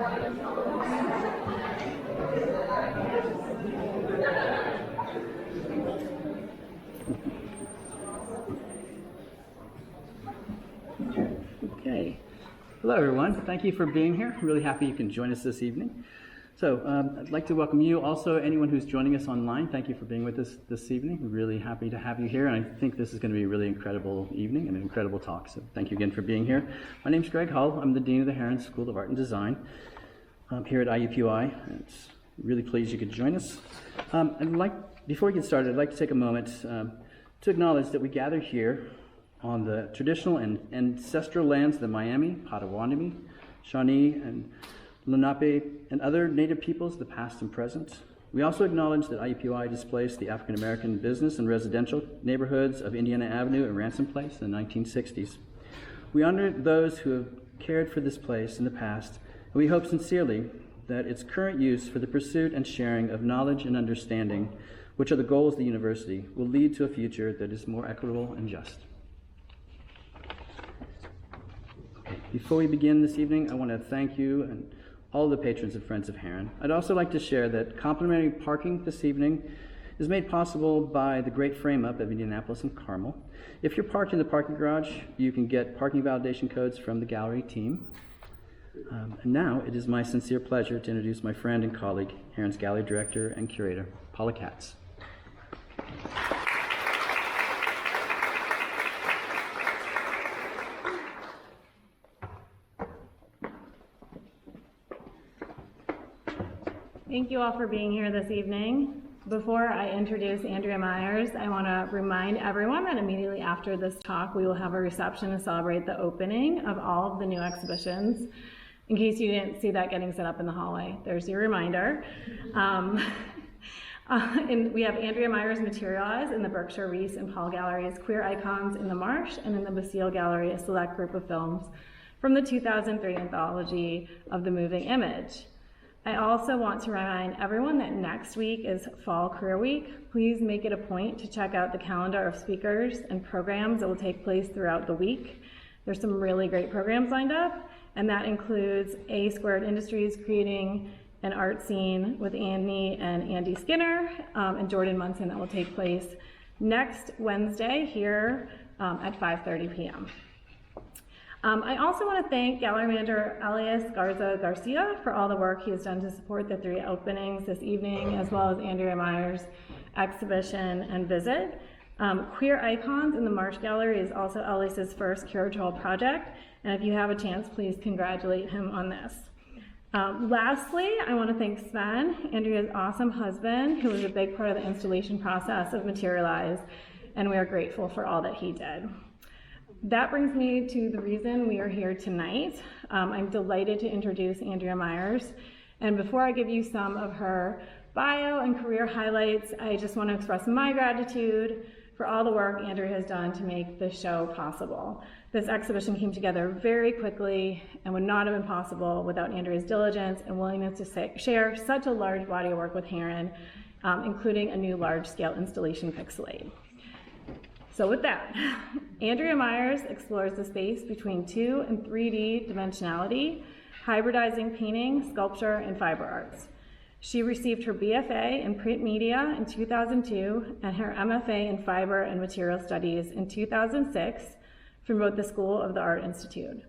Okay. Hello, everyone. Thank you for being here. Really happy you can join us this evening. So I'd like to welcome you. Also, anyone who's joining us online, thank you for being with us this evening. We're really happy to have you here, and I think this is going to be a really incredible evening and an incredible talk. So thank you again for being here. My name's Greg Hull. I'm the Dean of the Herron School of Art and Design here at IUPUI. It's really pleased you could join us. Before we get started, I'd like to take a moment to acknowledge that we gather here on the traditional and ancestral lands of the Miami, Potawatomi, Shawnee, and Lenape, and other Native peoples, the past and present. We also acknowledge that IUPUI displaced the African American business and residential neighborhoods of Indiana Avenue and Ransom Place in the 1960s. We honor those who have cared for this place in the past, and we hope sincerely that its current use for the pursuit and sharing of knowledge and understanding, which are the goals of the university, will lead to a future that is more equitable and just. Before we begin this evening, I want to thank you and all the patrons and friends of Herron. I'd also like to share that complimentary parking this evening is made possible by the great frame-up of Indianapolis and Carmel. If you're parked in the parking garage, you can get parking validation codes from the gallery team. And now it is my sincere pleasure to introduce my friend and colleague, Herron's gallery director and curator, Paula Katz. Thank you all for being here this evening. Before I introduce Andrea Myers, I want to remind everyone that immediately after this talk, we will have a reception to celebrate the opening of all of the new exhibitions. In case you didn't see that getting set up in the hallway, there's your reminder. And we have Andrea Myers' Materialize in the Berkshire Reese and Paul Galleries, Queer Icons in the Marsh, and in the Basile Gallery, a select group of films from the 2003 anthology of the Moving Image. I also want to remind everyone that next week is Fall Career Week. Please make it a point to check out the calendar of speakers and programs that will take place throughout the week. There's some really great programs lined up, and that includes A Squared Industries creating an art scene with Annie and Andy Skinner and Jordan Munson that will take place next Wednesday here at 5:30 p.m. I also want to thank Gallery Manager Elias Garza Garcia for all the work he has done to support the 3 openings this evening, as well as Andrea Myers' exhibition and visit. Queer Icons in the Marsh Gallery is also Elias's first curatorial project, and if you have a chance, please congratulate him on this. Lastly, I want to thank Sven, Andrea's awesome husband, who was a big part of the installation process of Materialize, and we are grateful for all that he did. That brings me to the reason we are here tonight. I'm delighted to introduce Andrea Myers. And before I give you some of her bio and career highlights, I just want to express my gratitude for all the work Andrea has done to make this show possible. This exhibition came together very quickly and would not have been possible without Andrea's diligence and willingness to share such a large body of work with Herron, including a new large-scale installation, Pixilated. So with that, Andrea Myers explores the space between 2 and 3D dimensionality, hybridizing painting, sculpture, and fiber arts. She received her BFA in print media in 2002 and her MFA in fiber and material studies in 2006 from both the School of the Art Institute.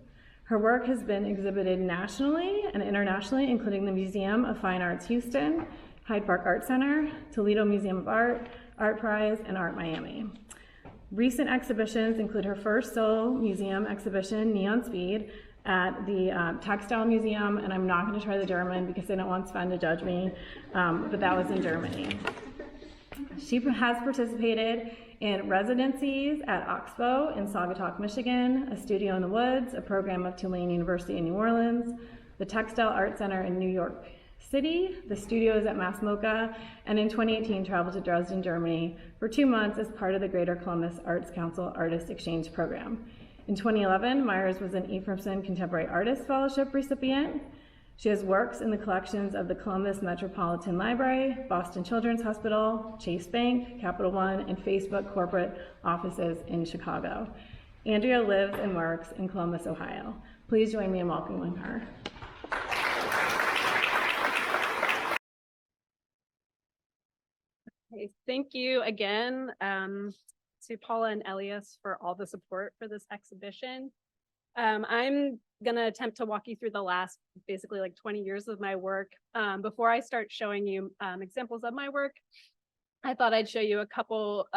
Her work has been exhibited nationally and internationally, including the Museum of Fine Arts Houston, Hyde Park Art Center, Toledo Museum of Art, Art Prize, and Art Miami. Recent exhibitions include her first solo museum exhibition, Neon Speed, at the Textile Museum, and I'm not going to try the German because I don't want Sven to judge me, but that was in Germany. She has participated in residencies at Oxbow in Saugatuck, Michigan, a studio in the woods, a program of Tulane University in New Orleans, the Textile Art Center in New York City, the studios at Mass MoCA, and in 2018 traveled to Dresden, Germany for 2 months as part of the Greater Columbus Arts Council Artist Exchange Program. In 2011, Myers was an Ephraimson Contemporary Artist Fellowship recipient. She has works in the collections of the Columbus Metropolitan Library, Boston Children's Hospital, Chase Bank, Capital One, and Facebook corporate offices in Chicago. Andrea lives and works in Columbus, Ohio. Please join me in welcoming her. Okay, thank you again to Paula and Elias for all the support for this exhibition. I'm going to attempt to walk you through the last basically like 20 years of my work. Before I start showing you examples of my work, I thought I'd show you a couple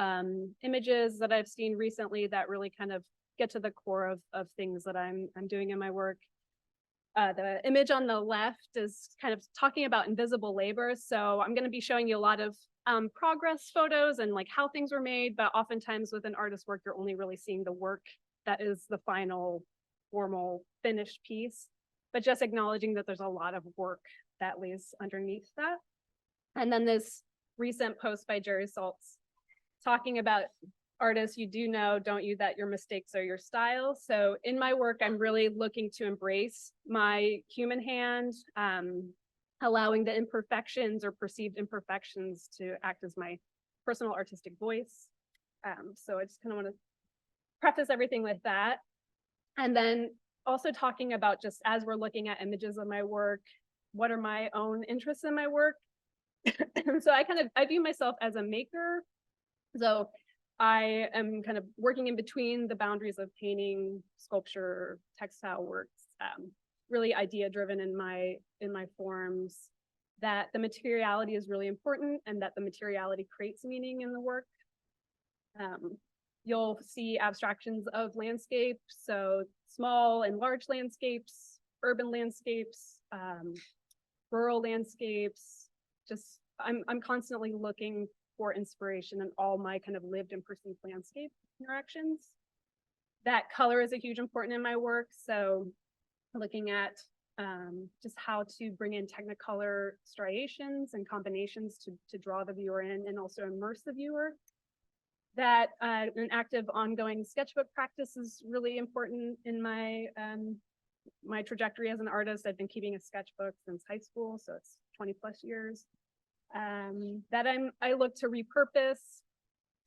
images that I've seen recently that really kind of get to the core of things that I'm doing in my work. The image on the left is kind of talking about invisible labor. So I'm going to be showing you a lot of progress photos and like how things were made, but oftentimes with an artist's work, you're only really seeing the work that is the final formal finished piece, but just acknowledging that there's a lot of work that lays underneath that. And then this recent post by Jerry Saltz talking about artists, you do know, don't you, that your mistakes are your style. So in my work, I'm really looking to embrace my human hand, allowing the imperfections or perceived imperfections to act as my personal artistic voice. So I just kind of want to preface everything with that. And then also talking about, just as we're looking at images of my work, what are my own interests in my work? So I view myself as a maker. So I am kind of working in between the boundaries of painting, sculpture, textile works, really idea driven in my forms, that the materiality is really important and that the materiality creates meaning in the work. You'll see abstractions of landscape, so small and large landscapes, urban landscapes, rural landscapes. Just I'm constantly looking for inspiration in all my kind of lived and perceived landscape interactions. That color is a huge important in my work. So looking at just how to bring in technicolor striations and combinations to draw the viewer in and also immerse the viewer. That an active ongoing sketchbook practice is really important in my my trajectory as an artist. I've been keeping a sketchbook since high school, so it's 20 plus years. That I look to repurpose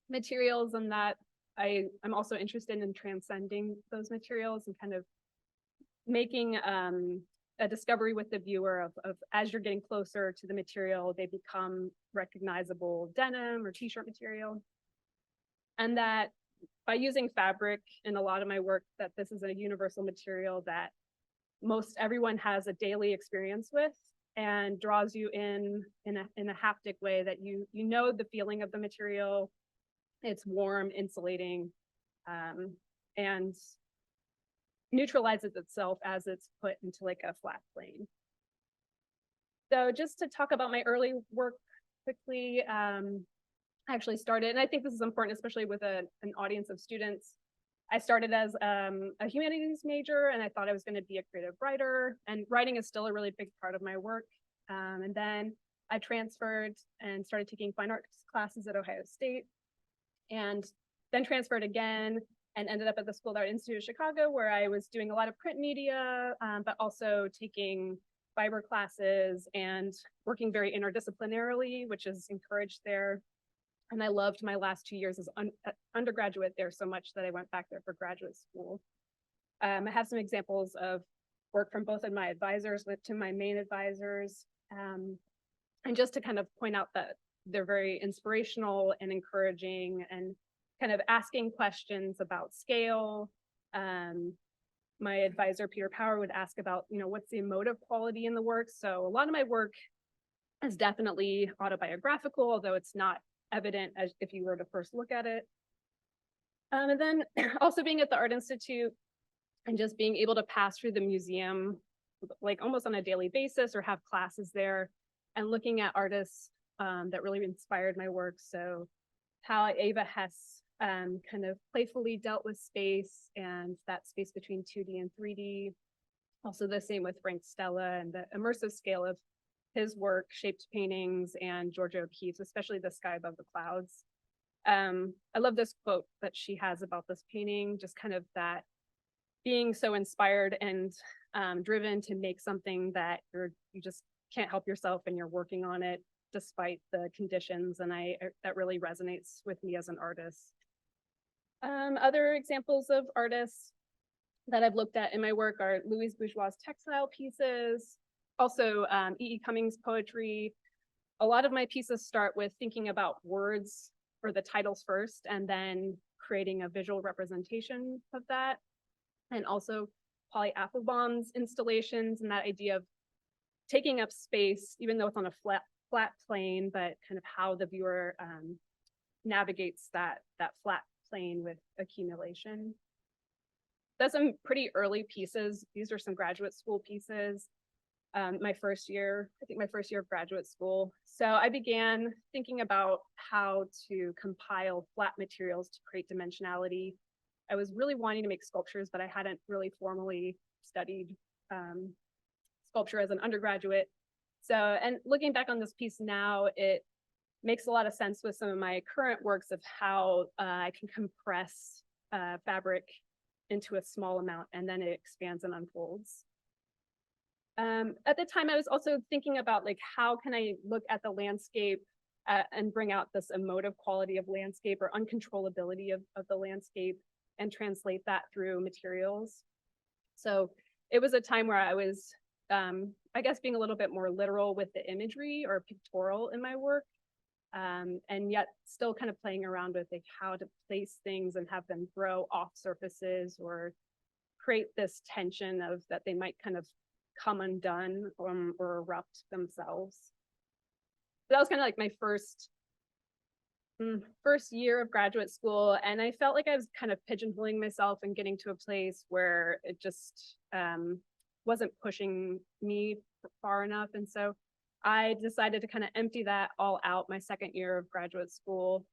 materials, and that I'm also interested in transcending those materials and kind of making a discovery with the viewer of as you're getting closer to the material, they become recognizable denim or t-shirt material. And that by using fabric in a lot of my work, that this is a universal material that most everyone has a daily experience with, and draws you in a haptic way that you know the feeling of the material. It's warm, insulating, and neutralizes itself as it's put into like a flat plane. So just to talk about my early work quickly, I actually started, and I think this is important, especially with an audience of students. I started as a humanities major, and I thought I was going to be a creative writer, and writing is still a really big part of my work. And then I transferred and started taking fine arts classes at Ohio State, and then transferred again and ended up at the School of Art Institute of Chicago, where I was doing a lot of print media, but also taking fiber classes and working very interdisciplinarily, which is encouraged there. And I loved my last 2 years as undergraduate there so much that I went back there for graduate school. I have some examples of work from both of my advisors to my main advisors. And just to kind of point out that they're very inspirational and encouraging and kind of asking questions about scale. My advisor, Peter Power, would ask about, what's the emotive quality in the work? So a lot of my work is definitely autobiographical, although it's not evident as if you were to first look at it. And then also being at the Art Institute and just being able to pass through the museum like almost on a daily basis or have classes there and looking at artists that really inspired my work. So how Ava Hess kind of playfully dealt with space and that space between 2D and 3D. Also the same with Frank Stella and the immersive scale of his work, shaped paintings, and Georgia O'Keeffe's, especially The Sky Above the Clouds. I love this quote that she has about this painting, just kind of that being so inspired and driven to make something that you just can't help yourself and you're working on it despite the conditions. And that really resonates with me as an artist. Other examples of artists that I've looked at in my work are Louise Bourgeois' textile pieces, also E.E. Cummings' poetry, a lot of my pieces start with thinking about words or the titles first, and then creating a visual representation of that. And also Polly Applebaum's installations and that idea of taking up space, even though it's on a flat plane, but kind of how the viewer navigates that flat plane with accumulation. That's some pretty early pieces. These are some graduate school pieces. My first year of graduate school. So I began thinking about how to compile flat materials to create dimensionality. I was really wanting to make sculptures, but I hadn't really formally studied sculpture as an undergraduate. So, and looking back on this piece now, it makes a lot of sense with some of my current works of how I can compress fabric into a small amount, and then it expands and unfolds. At the time, I was also thinking about like, how can I look at the landscape and bring out this emotive quality of landscape or uncontrollability of the landscape and translate that through materials. So it was a time where I was, I guess, being a little bit more literal with the imagery or pictorial in my work, and yet still kind of playing around with like how to place things and have them grow off surfaces or create this tension of that they might kind of come undone or erupt themselves. So that was kind of like my first year of graduate school, and I felt like I was kind of pigeonholing myself and getting to a place where it just wasn't pushing me far enough. And so I decided to kind of empty that all out my second year of graduate school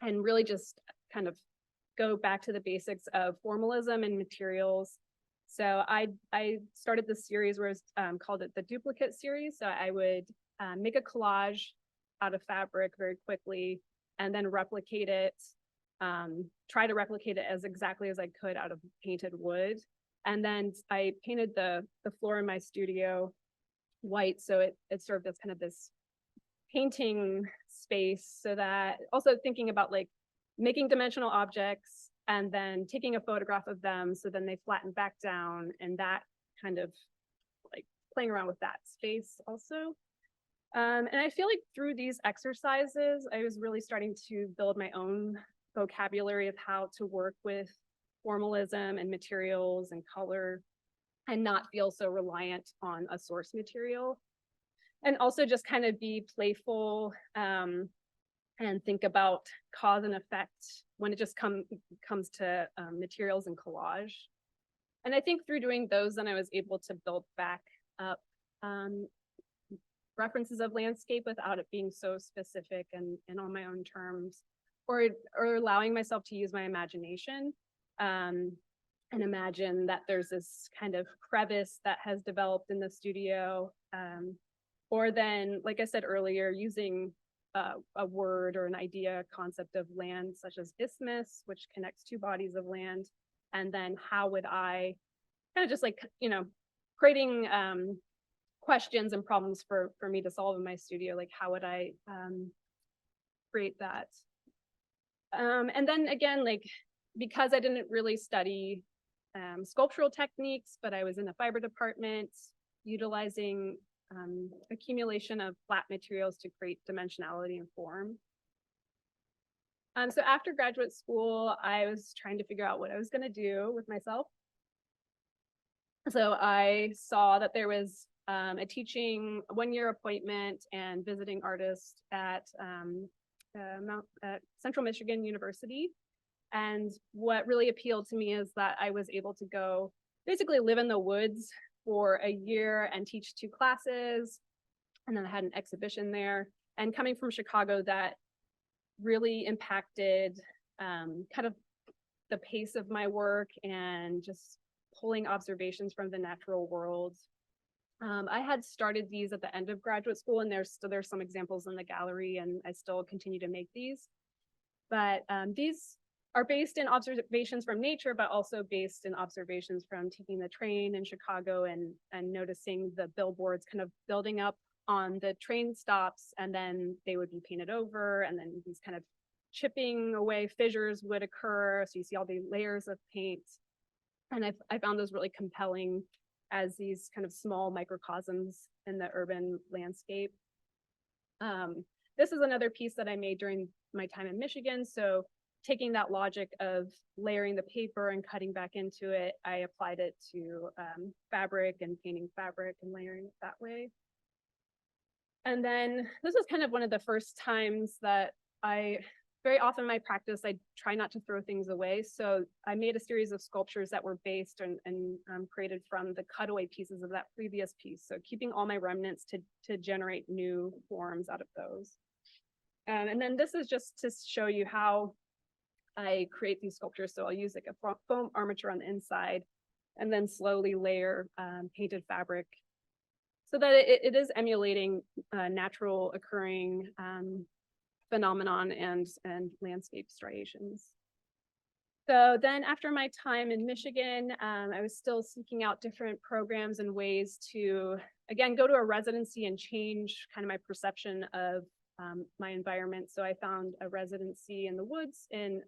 and really just kind of go back to the basics of formalism and materials. So I started this series where I called it the duplicate series. So I would make a collage out of fabric very quickly and then replicate it, try to replicate it as exactly as I could out of painted wood. And then I painted the floor in my studio white, so it served as kind of this painting space, so that also thinking about like making dimensional objects and then taking a photograph of them, so then they flatten back down, and that kind of like playing around with that space also. And I feel like through these exercises, I was really starting to build my own vocabulary of how to work with formalism and materials and color and not feel so reliant on a source material. And also just kind of be playful and think about cause and effect when it just comes to materials and collage. And I think through doing those, then I was able to build back up references of landscape without it being so specific and on my own terms, or allowing myself to use my imagination and imagine that there's this kind of crevice that has developed in the studio. Or then, like I said earlier, using a word or an idea concept of land, such as isthmus, which connects two bodies of land. And then how would I kind of just like, creating questions and problems for me to solve in my studio, like how would I create that? And then again, like, because I didn't really study sculptural techniques, but I was in the fiber department, utilizing accumulation of flat materials to create dimensionality and form. So after graduate school, I was trying to figure out what I was going to do with myself. So I saw that there was a teaching one-year appointment and visiting artist at Central Michigan University. And what really appealed to me is that I was able to go basically live in the woods for a year and teach 2 classes. And then I had an exhibition there. And coming from Chicago, that really impacted kind of the pace of my work and just pulling observations from the natural world. I had started these at the end of graduate school, and there's some examples in the gallery, and I still continue to make these. But these are based in observations from nature, but also based in observations from taking the train in Chicago and noticing the billboards kind of building up on the train stops, and then they would be painted over, and then these kind of chipping away fissures would occur. So you see all the layers of paint. And I found those really compelling as these kind of small microcosms in the urban landscape. This is another piece that I made during my time in Michigan. So taking that logic of layering the paper and cutting back into it, I applied it to fabric and painting fabric and layering it that way. And then this is kind of one of the first times that very often in my practice, I try not to throw things away. So I made a series of sculptures that were based and created from the cutaway pieces of that previous piece. So keeping all my remnants to generate new forms out of those. And then this is just to show you how I create these sculptures. So I'll use like a foam armature on the inside and then slowly layer painted fabric so that it is emulating natural occurring phenomenon and landscape striations. So then after my time in Michigan, I was still seeking out different programs and ways to, again, go to a residency and change kind of my perception of my environment. So I found a residency in the woods in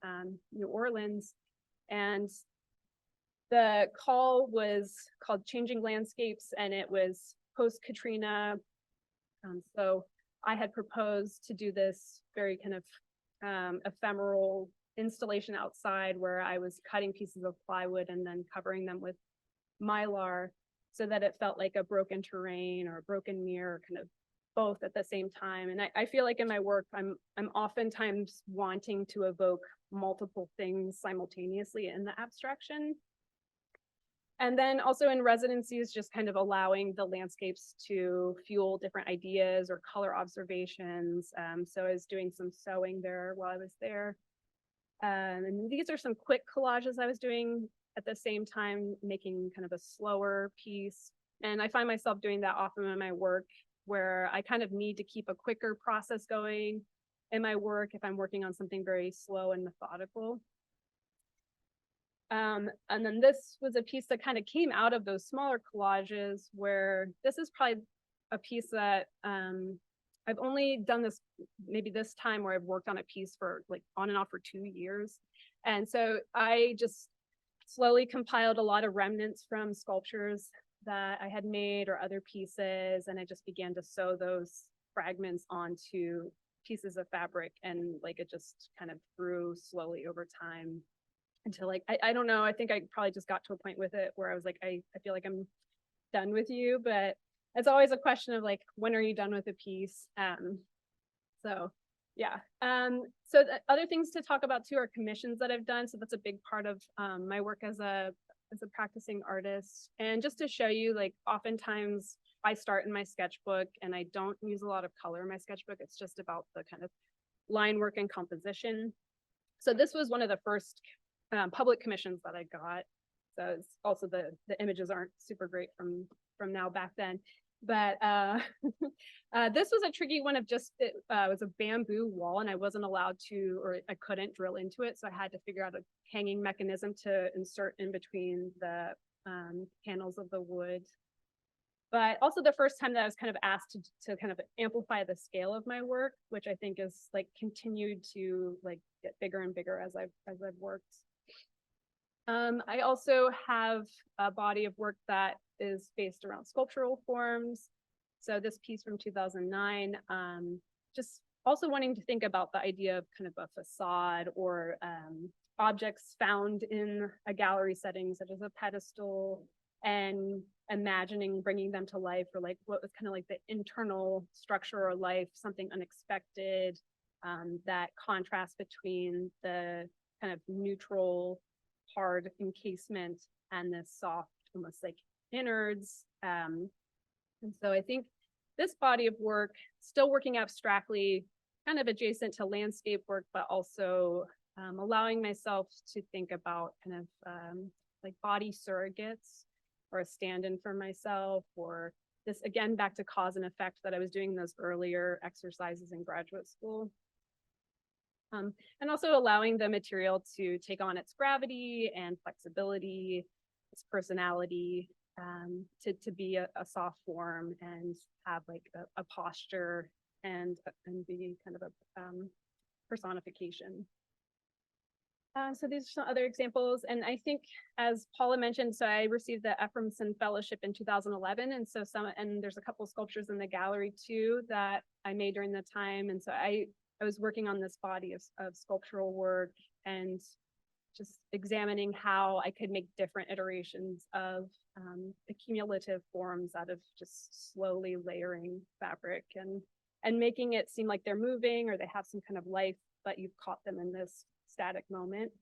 New Orleans, and the call was called Changing Landscapes, and it was post-Katrina. So I had proposed to do this very kind of ephemeral installation outside where I was cutting pieces of plywood and then covering them with mylar so that it felt like a broken terrain or a broken mirror, kind of both at the same time. And I feel like in my work, I'm oftentimes wanting to evoke multiple things simultaneously in the abstraction. And then also in residencies, just kind of allowing the landscapes to fuel different ideas or color observations. So I was doing some sewing there while I was there. And these are some quick collages I was doing at the same time, making kind of a slower piece. And I find myself doing that often in my work, where I kind of need to keep a quicker process going in my work if I'm working on something very slow and methodical. And then this was a piece that kind of came out of those smaller collages, where this is probably a piece that I've only done this maybe this time where I've worked on a piece for like on and off for 2 years. And so I just slowly compiled a lot of remnants from sculptures that I had made or other pieces. And I just began to sew those fragments onto pieces of fabric, and like it just kind of grew slowly over time until like, I don't know, I think I probably just got to a point with it where I was like, I feel like I'm done with you, but it's always a question of like, when are you done with a piece? So yeah. So the other things to talk about too are commissions that I've done. So that's a big part of my work as a practicing artist. And just to show you, like oftentimes I start in my sketchbook and I don't use a lot of color in my sketchbook. It's just about the kind of line work and composition. So this was one of the first public commissions that I got. So it's also the images aren't super great from now back then. But this was a tricky one of just, it was a bamboo wall and I wasn't allowed to, or I couldn't drill into it. So I had to figure out a hanging mechanism to insert in between the panels of the wood. But also the first time that I was kind of asked to kind of amplify the scale of my work, which I think is like continued to like get bigger and bigger as I've worked. I also have a body of work that is based around sculptural forms. So this piece from 2009, just also wanting to think about the idea of kind of a facade or objects found in a gallery setting, such as a pedestal, and imagining bringing them to life, or like what was kind of like the internal structure or life, something unexpected, that contrast between the kind of neutral hard encasement and this soft, almost like innards. And so I think this body of work, still working abstractly, kind of adjacent to landscape work, but also allowing myself to think about kind of like body surrogates or a stand-in for myself, or this, again, back to cause and effect that I was doing those earlier exercises in graduate school. And also allowing the material to take on its gravity and flexibility, its personality, to be a soft form and have like a posture and be kind of a personification. So these are some other examples, and I think, as Paula mentioned, so I received the Ephraimson Fellowship in 2011, and so there's a couple sculptures in the gallery too that I made during the time, and so I was working on this body of sculptural work and just examining how I could make different iterations of accumulative forms out of just slowly layering fabric and making it seem like they're moving or they have some kind of life, but you've caught them in this static moment.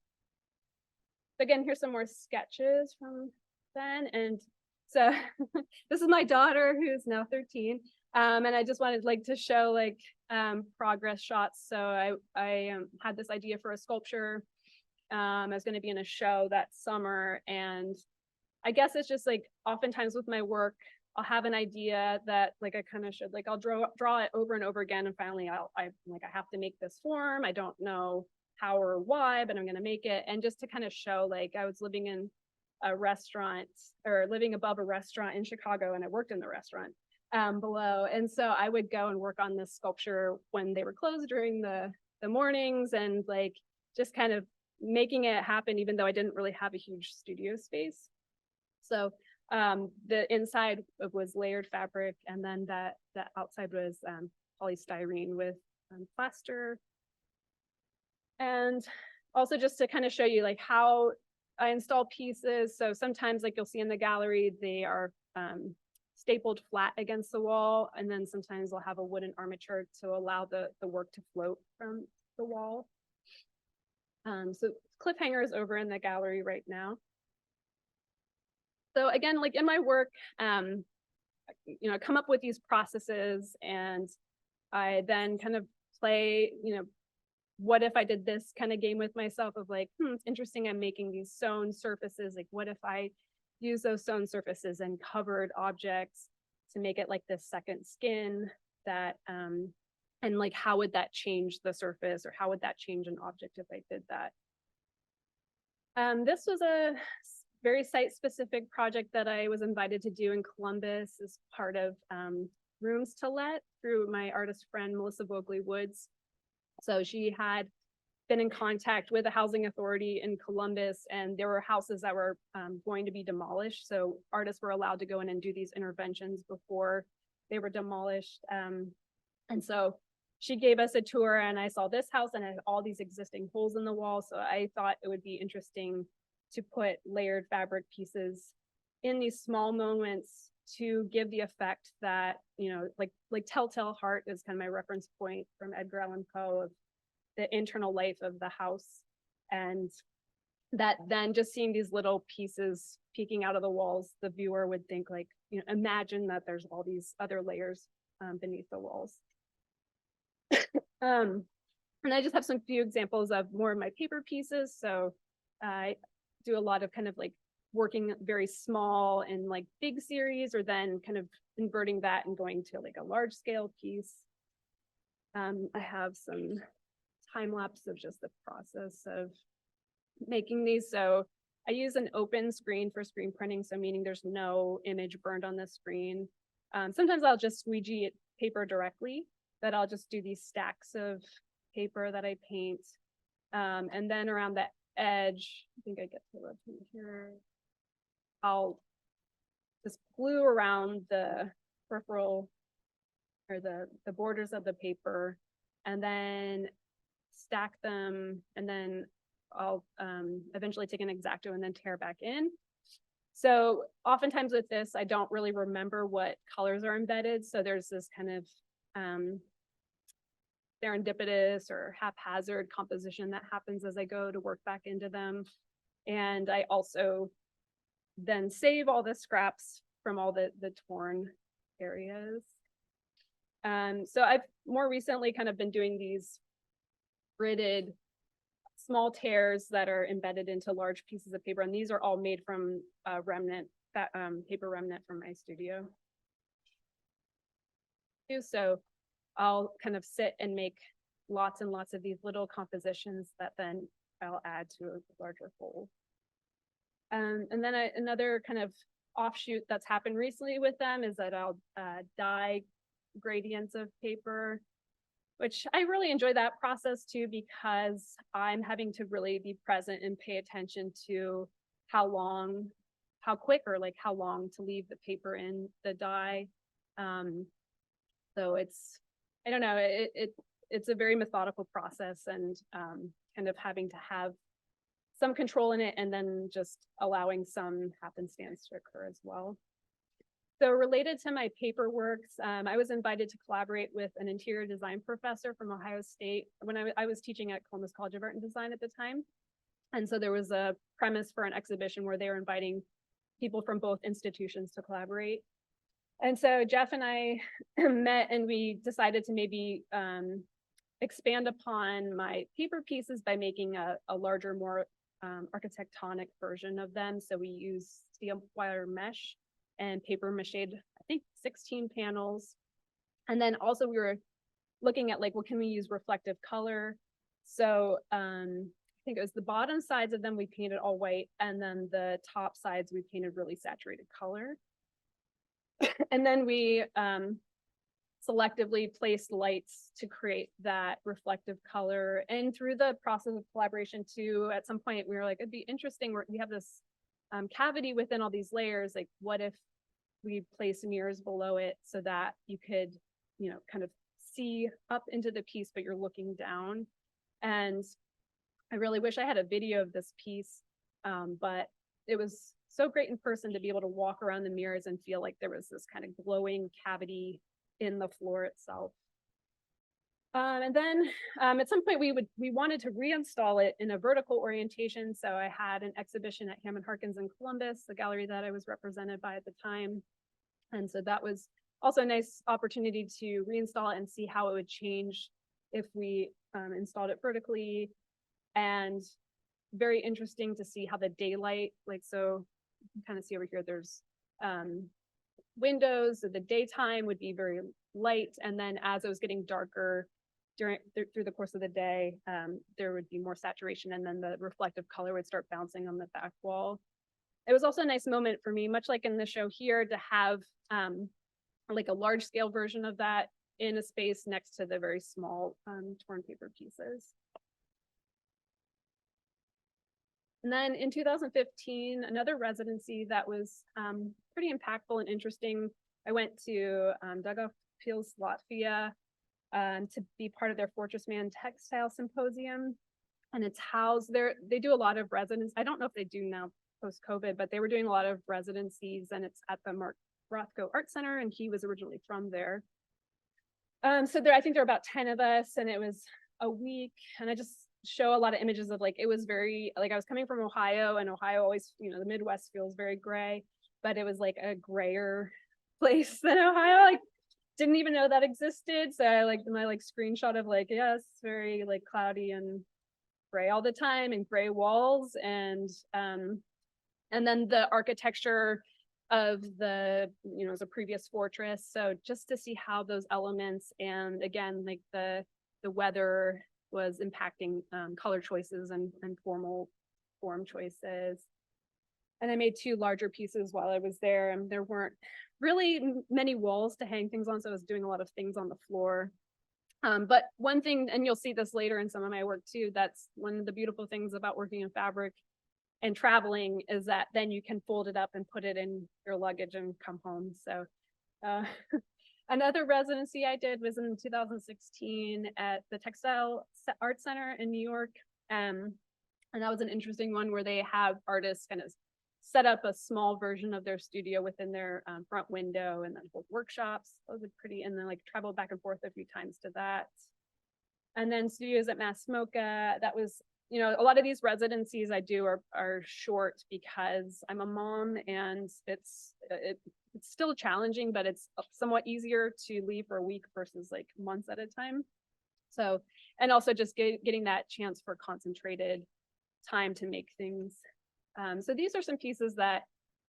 Again, here's some more sketches from then. And so this is my daughter, who's now 13. And I just wanted to show progress shots. So I had this idea for a sculpture. I was going to be in a show that summer. And I guess it's just oftentimes with my work, I'll have an idea that I kind of should I'll draw it over and over again. And finally I have to make this form. I don't know how or why, but I'm going to make it. And just to kind of show, I was living in a restaurant or living above a restaurant in Chicago, and I worked in the restaurant below. And so I would go and work on this sculpture when they were closed during the mornings, and just kind of making it happen, even though I didn't really have a huge studio space. So the inside was layered fabric, and then that outside was polystyrene with plaster. And also just to kind of show you how I install pieces. So sometimes you'll see in the gallery, they are stapled flat against the wall. And then sometimes I'll have a wooden armature to allow the work to float from the wall. So cliffhangers over in the gallery right now. So again, in my work, I come up with these processes, and I then kind of play, what if I did this kind of game with myself of it's interesting, I'm making these sewn surfaces. What if I use those sewn surfaces and covered objects to make it this second skin that, and how would that change the surface, or how would that change an object if I did that? This was a very site-specific project that I was invited to do in Columbus as part of Rooms to Let through my artist friend, Melissa Vogley Woods. So she had been in contact with the housing authority in Columbus, and there were houses that were going to be demolished. So artists were allowed to go in and do these interventions before they were demolished. And so she gave us a tour, and I saw this house and it had all these existing holes in the wall. So I thought it would be interesting to put layered fabric pieces in these small moments to give the effect that, like Telltale Heart is kind of my reference point from Edgar Allan Poe, of the internal life of the house. And that then just seeing these little pieces peeking out of the walls, the viewer would think imagine that there's all these other layers beneath the walls. And I just have some few examples of more of my paper pieces. So I do a lot of kind of working very small and big series, or then kind of inverting that and going to a large scale piece. I have some time lapse of just the process of making these. So I use an open screen for screen printing, so meaning there's no image burned on the screen. Sometimes I'll just squeegee paper directly, but I'll just do these stacks of paper that I paint. And then around the edge, I think I get to rotate here, I'll just glue around the peripheral or the borders of the paper, and then stack them, and then I'll eventually take an X-Acto and then tear back in. So oftentimes with this, I don't really remember what colors are embedded. So there's this kind of serendipitous or haphazard composition that happens as I go to work back into them. And I also then save all the scraps from all the torn areas. So I've more recently kind of been doing these gridded small tears that are embedded into large pieces of paper. And these are all made from remnant, paper remnant from my studio. So I'll kind of sit and make lots and lots of these little compositions that then I'll add to a larger whole. And then another kind of offshoot that's happened recently with them is that I'll dye gradients of paper which I really enjoy that process too, because I'm having to really be present and pay attention to how quick or like how long to leave the paper in the dye. So I don't know, it's a very methodical process, and kind of having to have some control in it, and then just allowing some happenstance to occur as well. So related to my paper works, I was invited to collaborate with an interior design professor from Ohio State when I was teaching at Columbus College of Art and Design at the time. And so there was a premise for an exhibition where they were inviting people from both institutions to collaborate. And so Jeff and I met, and we decided to maybe expand upon my paper pieces by making a larger, more architectonic version of them. So we use steel wire mesh and paper mache, I think 16 panels. And then also we were looking at like, well, can we use reflective color? So I think it was the bottom sides of them we painted all white, and then the top sides we painted really saturated color. And then we selectively placed lights to create that reflective color. And through the process of collaboration too, at some point we were like, it'd be interesting, we have this cavity within all these layers, like what if we place mirrors below it so that you could, you know, kind of see up into the piece, but you're looking down. And I really wish I had a video of this piece, but it was so great in person to be able to walk around the mirrors and feel like there was this kind of glowing cavity in the floor itself. And then at some point we wanted to reinstall it in a vertical orientation. So I had an exhibition at Hammond Harkins in Columbus, the gallery that I was represented by at the time. And so that was also a nice opportunity to reinstall it and see how it would change if we installed it vertically. And very interesting to see how the daylight, like, so you can kind of see over here, there's windows, so the daytime would be very light. And then as it was getting darker through the course of the day, there would be more saturation, and then the reflective color would start bouncing on the back wall. It was also a nice moment for me, much like in the show here, to have like a large scale version of that in a space next to the very small torn paper pieces. And then in 2015, another residency that was pretty impactful and interesting. I went to Daugavpils, Latvia, to be part of their Fortress Man Textile Symposium. And it's housed there. They do a lot of residence. I don't know if they do now post-COVID, but they were doing a lot of residencies, and it's at the Mark Rothko Art Center, and he was originally from there. So there, I think there are about 10 of us, and it was a week, and I just show a lot of images of like, it was very, like I was coming from Ohio, and Ohio always, you know, the Midwest feels very gray, but it was like a grayer place than Ohio. Like, didn't even know that existed. So I like my like screenshot of like, yes, very like cloudy and gray all the time, and gray walls, and then the architecture of the, you know, as a previous fortress. So just to see how those elements, and again, like the weather was impacting color choices and formal form choices. And I made 2 larger pieces while I was there, and there weren't really many walls to hang things on, so I was doing a lot of things on the floor. But one thing, and you'll see this later in some of my work too, that's one of the beautiful things about working in fabric and traveling, is that then you can fold it up and put it in your luggage and come home. So another residency I did was in 2016 at the Textile Art Center in New York. And that was an interesting one where they have artists kind of set up a small version of their studio within their front window, and then hold workshops. Those are pretty, and then like traveled back and forth a few times to that. And then studios at Mass MoCA, that was, you know, a lot of these residencies I do are short because I'm a mom, and it's still challenging, but it's somewhat easier to leave for a week versus like months at a time. So, and also just getting that chance for concentrated time to make things. So these are some pieces that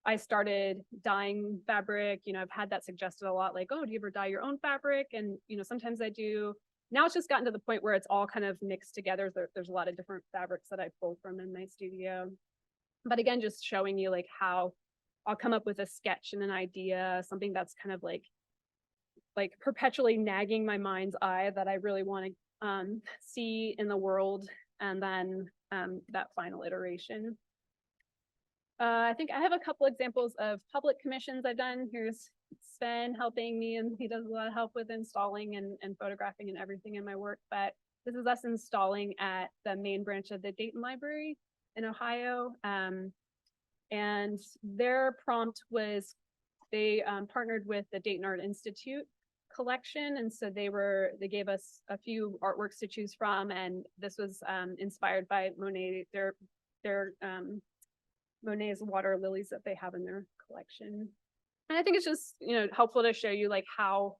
I started dyeing fabric. You know, I've had that suggested a lot, like, oh, do you ever dye your own fabric? And, you know, sometimes I do. Now it's just gotten to the point where it's all kind of mixed together. There's a lot of different fabrics that I pull from in my studio. But again, just showing you like how I'll come up with a sketch and an idea, something that's kind of like like perpetually nagging my mind's eye that I really want to see in the world, and then that final iteration. I think I have a couple examples of public commissions I've done. Here's Sven helping me, and he does a lot of help with installing and photographing and everything in my work. But this is us installing at the main branch of the Dayton Library in Ohio. And their prompt was they partnered with the Dayton Art Institute collection, and so they gave us a few artworks to choose from, and this was inspired by Monet, their Monet's water lilies that they have in their collection. And I think it's just, you know, helpful to show you like how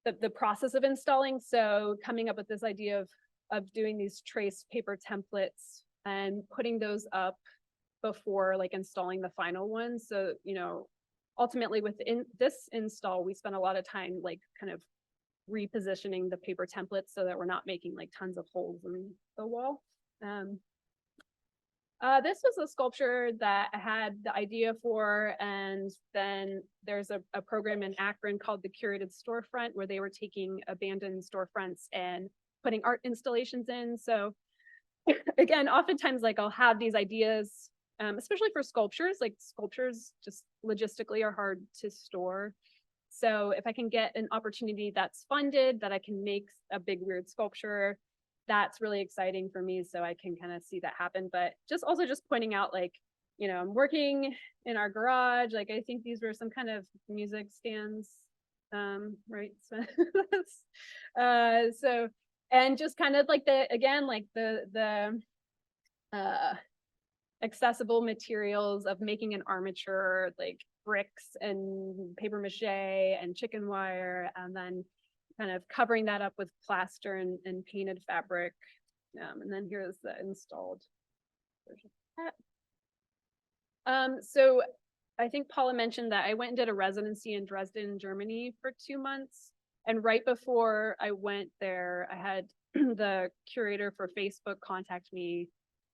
the process of installing. So coming up with this idea of doing these trace paper templates and putting those up before like installing the final one. So, you know, ultimately within this install, we spent a lot of time like kind of repositioning the paper templates so that we're not making like tons of holes in the wall. This was a sculpture that I had the idea for, and then there's a program in Akron called the Curated Storefront, where they were taking abandoned storefronts and putting art installations in. So again, oftentimes like I'll have these ideas, especially for sculptures, like sculptures just logistically are hard to store. So if I can get an opportunity that's funded, that I can make a big weird sculpture, that's really exciting for me, so I can kind of see that happen. But just also just pointing out, like, you know, I'm working in our garage. Like, I think these were some kind of music stands, right? So, and just kind of like the accessible materials of making an armature, like bricks and paper mache and chicken wire, and then kind of covering that up with plaster and painted fabric. And then here's the installed version of that. So I think Paula mentioned that I went and did a residency in Dresden, Germany for 2 months. And right before I went there, I had the curator for Facebook contact me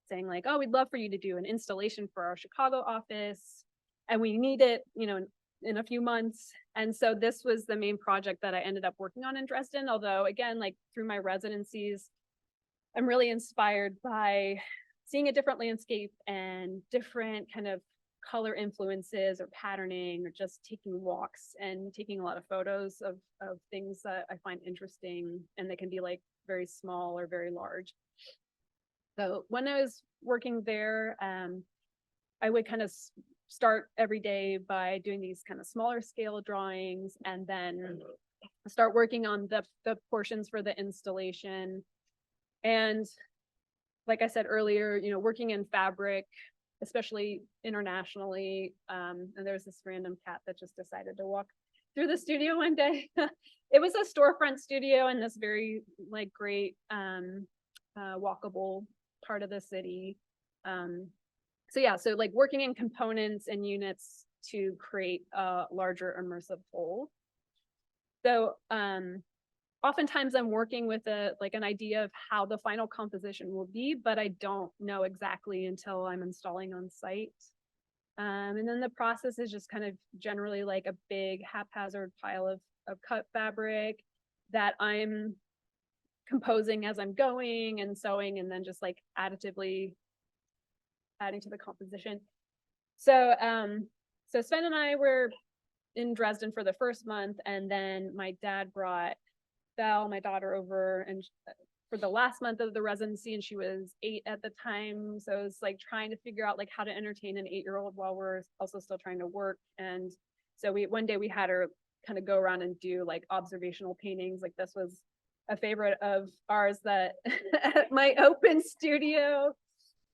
saying like, oh, we'd love for you to do an installation for our Chicago office. And we need it, you know, in a few months. And so this was the main project that I ended up working on in Dresden. Although again, like through my residencies, I'm really inspired by seeing a different landscape and different kind of color influences or patterning, or just taking walks and taking a lot of photos of things that I find interesting, and they can be like very small or very large. So when I was working there, I would kind of start every day by doing these kind of smaller scale drawings, and then start working on the portions for the installation. And like I said earlier, you know, working in fabric, especially internationally, and there's this random cat that just decided to walk through the studio one day. It was a storefront studio in this very like great walkable part of the city. So yeah, so like working in components and units to create a larger immersive whole. So oftentimes I'm working with an idea of how the final composition will be, but I don't know exactly until I'm installing on site. And then the process is just kind of generally like a big haphazard pile of cut fabric that I'm composing as I'm going and sewing, and then just like additively adding to the composition. So so Sven and I were in Dresden for the first month, and then my dad brought Belle, my daughter, over and for the last month of the residency, and she was 8 at the time. So it was like trying to figure out like how to entertain an 8-year-old while we're also still trying to work. And so one day we had her kind of go around and do like observational paintings. Like this was a favorite of ours that at my open studio,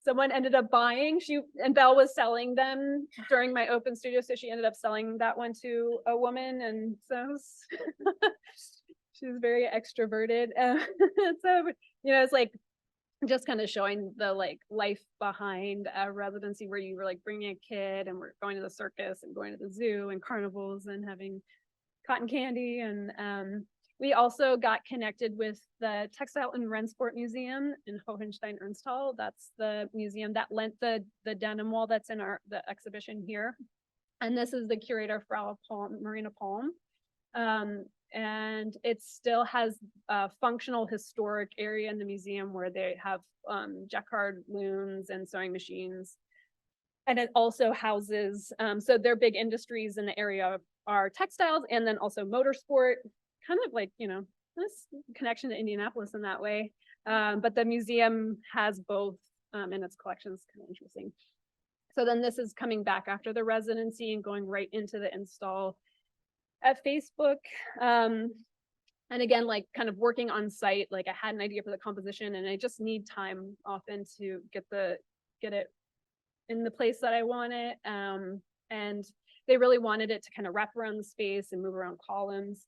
someone ended up buying. And Belle was selling them during my open studio, so she ended up selling that one to a woman, and so she was very extroverted. So you know, it's like just kind of showing the like life behind a residency where you were like bringing a kid, and we're going to the circus and going to the zoo and carnivals and having cotton candy. And we also got connected with the Textile and Rensport Museum in Hohenstein-Ernsthal. That's the museum that lent the denim wall that's in the exhibition here. And this is the curator, Frau Palm, Marina Palm. And it still has a functional historic area in the museum where they have jacquard looms and sewing machines. And it also houses, so their big industries in the area are textiles and then also motorsport, kind of like, this connection to Indianapolis in that way. But the museum has both in its collections, kind of interesting. So then this is coming back after the residency and going right into the install at Facebook. And again, like kind of working on site, like I had an idea for the composition and I just need time often to get it in the place that I want it. And they really wanted it to kind of wrap around the space and move around columns.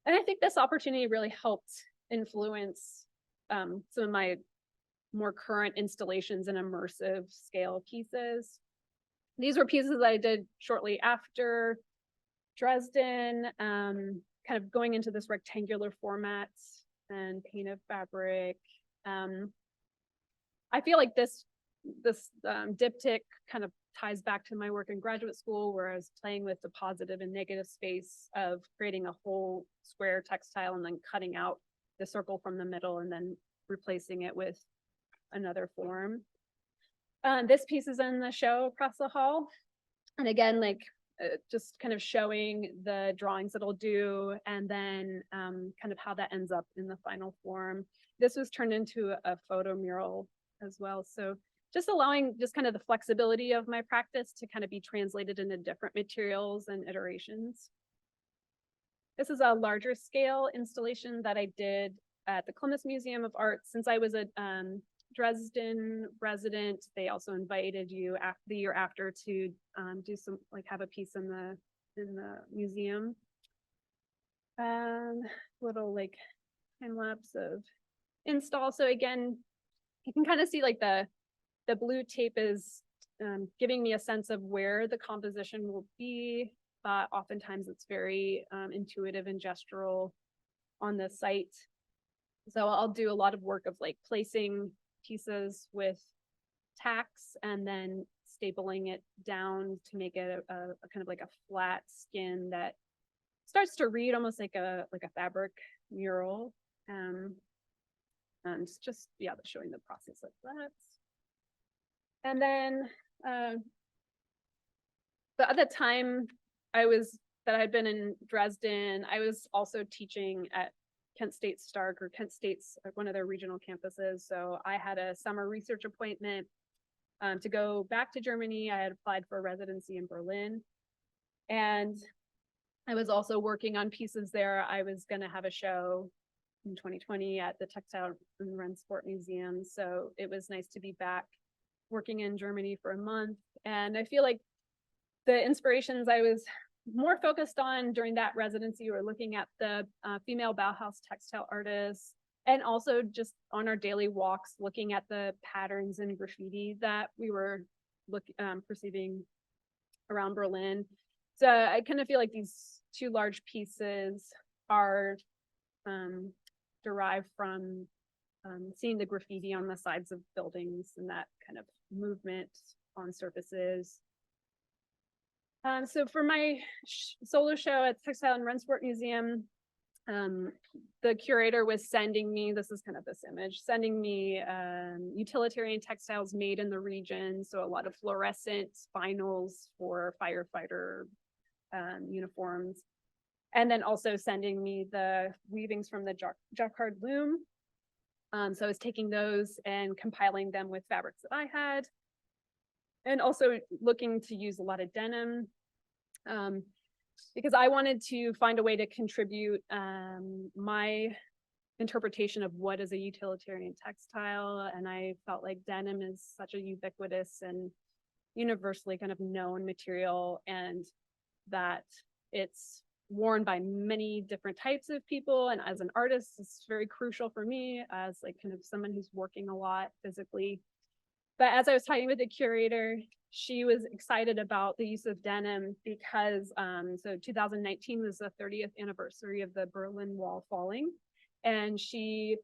And I think this opportunity really helped influence some of my more current installations and immersive scale pieces. These were pieces that I did shortly after Dresden, kind of going into this rectangular format and painted fabric. I feel like this diptych kind of ties back to my work in graduate school, where I was playing with the positive and negative space of creating a whole square textile and then cutting out the circle from the middle and then replacing it with another form. This piece is in the show across the hall. And again, like just kind of showing the drawings that I'll do and then kind of how that ends up in the final form. This was turned into a photo mural as well. So just allowing just kind of the flexibility of my practice to kind of be translated into different materials and iterations. This is a larger scale installation that I did at the Columbus Museum of Art. Since I was a Dresden resident, they also invited you the year after to do some, like have a piece in the museum. Little like time lapse of install. So again, you can kind of see like the blue tape is giving me a sense of where the composition will be, but oftentimes it's very intuitive and gestural on the site. So I'll do a lot of work of like placing pieces with tacks and then stapling it down to make it a kind of like a flat skin that starts to read almost like a fabric mural. And just, yeah, showing the process of that. And then at the time that I'd been in Dresden, I was also teaching at Kent State Stark, or Kent State's one of their regional campuses. So I had a summer research appointment to go back to Germany. I had applied for a residency in Berlin. And I was also working on pieces there. I was going to have a show in 2020 at the Textile and Rensport Museum. So it was nice to be back working in Germany for a month. And I feel like the inspirations I was more focused on during that residency were looking at the female Bauhaus textile artists, and also just on our daily walks, looking at the patterns and graffiti that we were perceiving around Berlin. So I kind of feel like these two large pieces are derived from seeing the graffiti on the sides of buildings and that kind of movement on surfaces. So for my solo show at Textile and Rensport Museum, the curator was sending me, this is kind of this image, sending me utilitarian textiles made in the region. So a lot of fluorescent vinyls for firefighter uniforms. And then also sending me the weavings from the jacquard loom. So I was taking those and compiling them with fabrics that I had. And also looking to use a lot of denim because I wanted to find a way to contribute my interpretation of what is a utilitarian textile. And I felt like denim is such a ubiquitous and universally kind of known material, and that it's worn by many different types of people. And as an artist, it's very crucial for me as like kind of someone who's working a lot physically. But as I was talking with the curator, she was excited about the use of denim because so 2019 was the 30th anniversary of the Berlin Wall falling. And she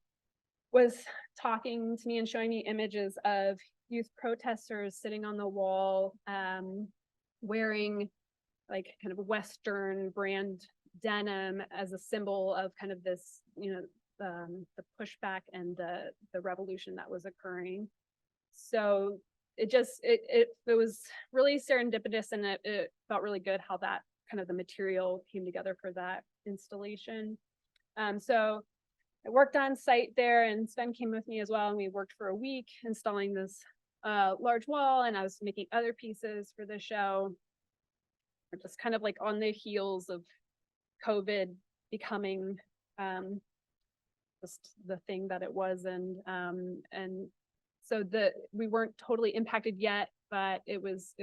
was talking to me and showing me images of youth protesters sitting on the wall wearing like kind of Western brand denim as a symbol of kind of this, the pushback and the revolution that was occurring. So it was really serendipitous, and it felt really good how that kind of the material came together for that installation. So I worked on site there, and Sven came with me as well, and we worked for a week installing this large wall, and I was making other pieces for the show. We're just kind of like on the heels of COVID becoming just the thing that it was, and so we weren't totally impacted yet, but it was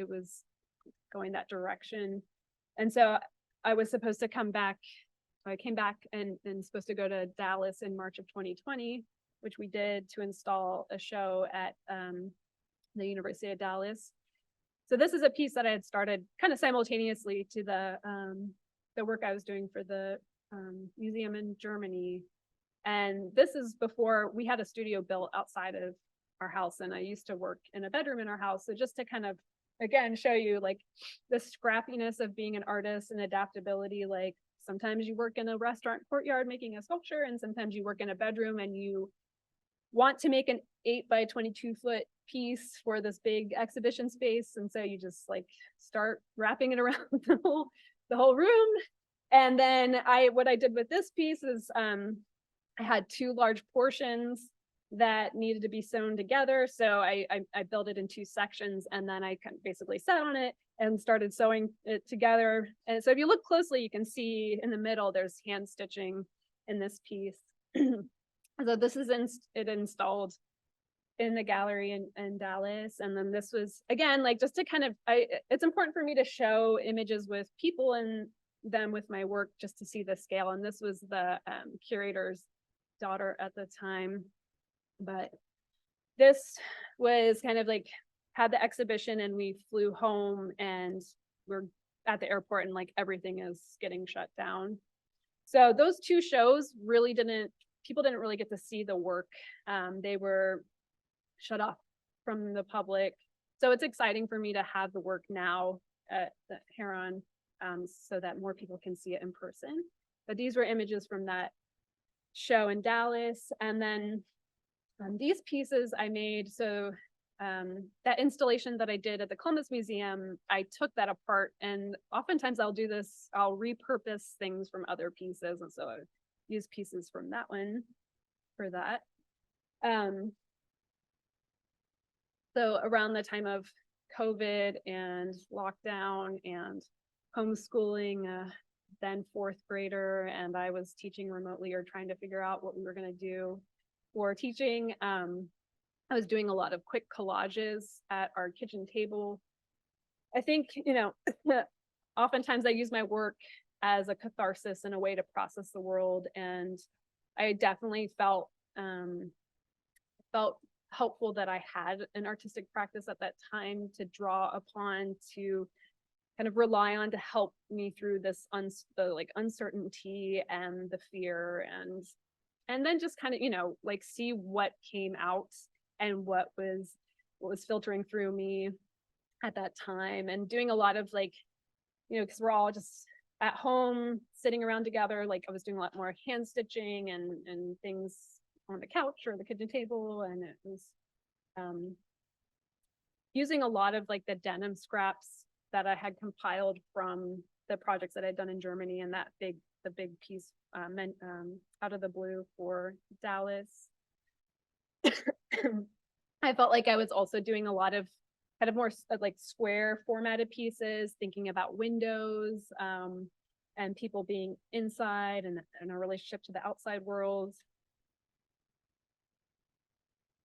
going that direction. And so I was supposed to come back. I came back and supposed to go to Dallas in March of 2020, which we did, to install a show at the University of Dallas. So this is a piece that I had started kind of simultaneously to the work I was doing for the museum in Germany. And this is before we had a studio built outside of our house, and I used to work in a bedroom in our house. So just to kind of, again, show you like the scrappiness of being an artist and adaptability. Like sometimes you work in a restaurant courtyard making a sculpture, and sometimes you work in a bedroom and you want to make an 8 by 22 foot piece for this big exhibition space. And so you just like start wrapping it around the whole room. And then what I did with this piece is I had 2 large portions that needed to be sewn together. So I built it in 2 sections, and then I basically sat on it and started sewing it together. And so if you look closely, you can see in the middle, there's hand stitching in this piece. So this is it installed in the gallery in Dallas. And then this was, again, like just to kind of, it's important for me to show images with people in them with my work, just to see the scale. And this was the curator's daughter at the time. But this was kind of like, had the exhibition and we flew home, and we're at the airport, and like everything is getting shut down. So those 2 shows really people didn't really get to see the work. They were shut off from the public. So it's exciting for me to have the work now at the Herron, so that more people can see it in person. But these were images from that show in Dallas. And then these pieces I made, so that installation that I did at the Columbus Museum, I took that apart, and oftentimes I'll do this, I'll repurpose things from other pieces. And so I use pieces from that one for that. So around the time of COVID and lockdown and homeschooling, then 4th grader, and I was teaching remotely or trying to figure out what we were going to do for teaching. I was doing a lot of quick collages at our kitchen table. I think, oftentimes I use my work as a catharsis and a way to process the world. And I definitely felt helpful that I had an artistic practice at that time to draw upon, to kind of rely on, to help me through this the uncertainty and the fear, and then just kind of, like see what came out and what was filtering through me at that time. And doing a lot of because we're all just at home sitting around together, like I was doing a lot more hand stitching and things on the couch or the kitchen table. And it was using a lot of the denim scraps that I had compiled from the projects that I'd done in Germany, and the big piece out of the blue for Dallas. I felt like I was also doing a lot of kind of more square formatted pieces, thinking about windows and people being inside and our relationship to the outside world.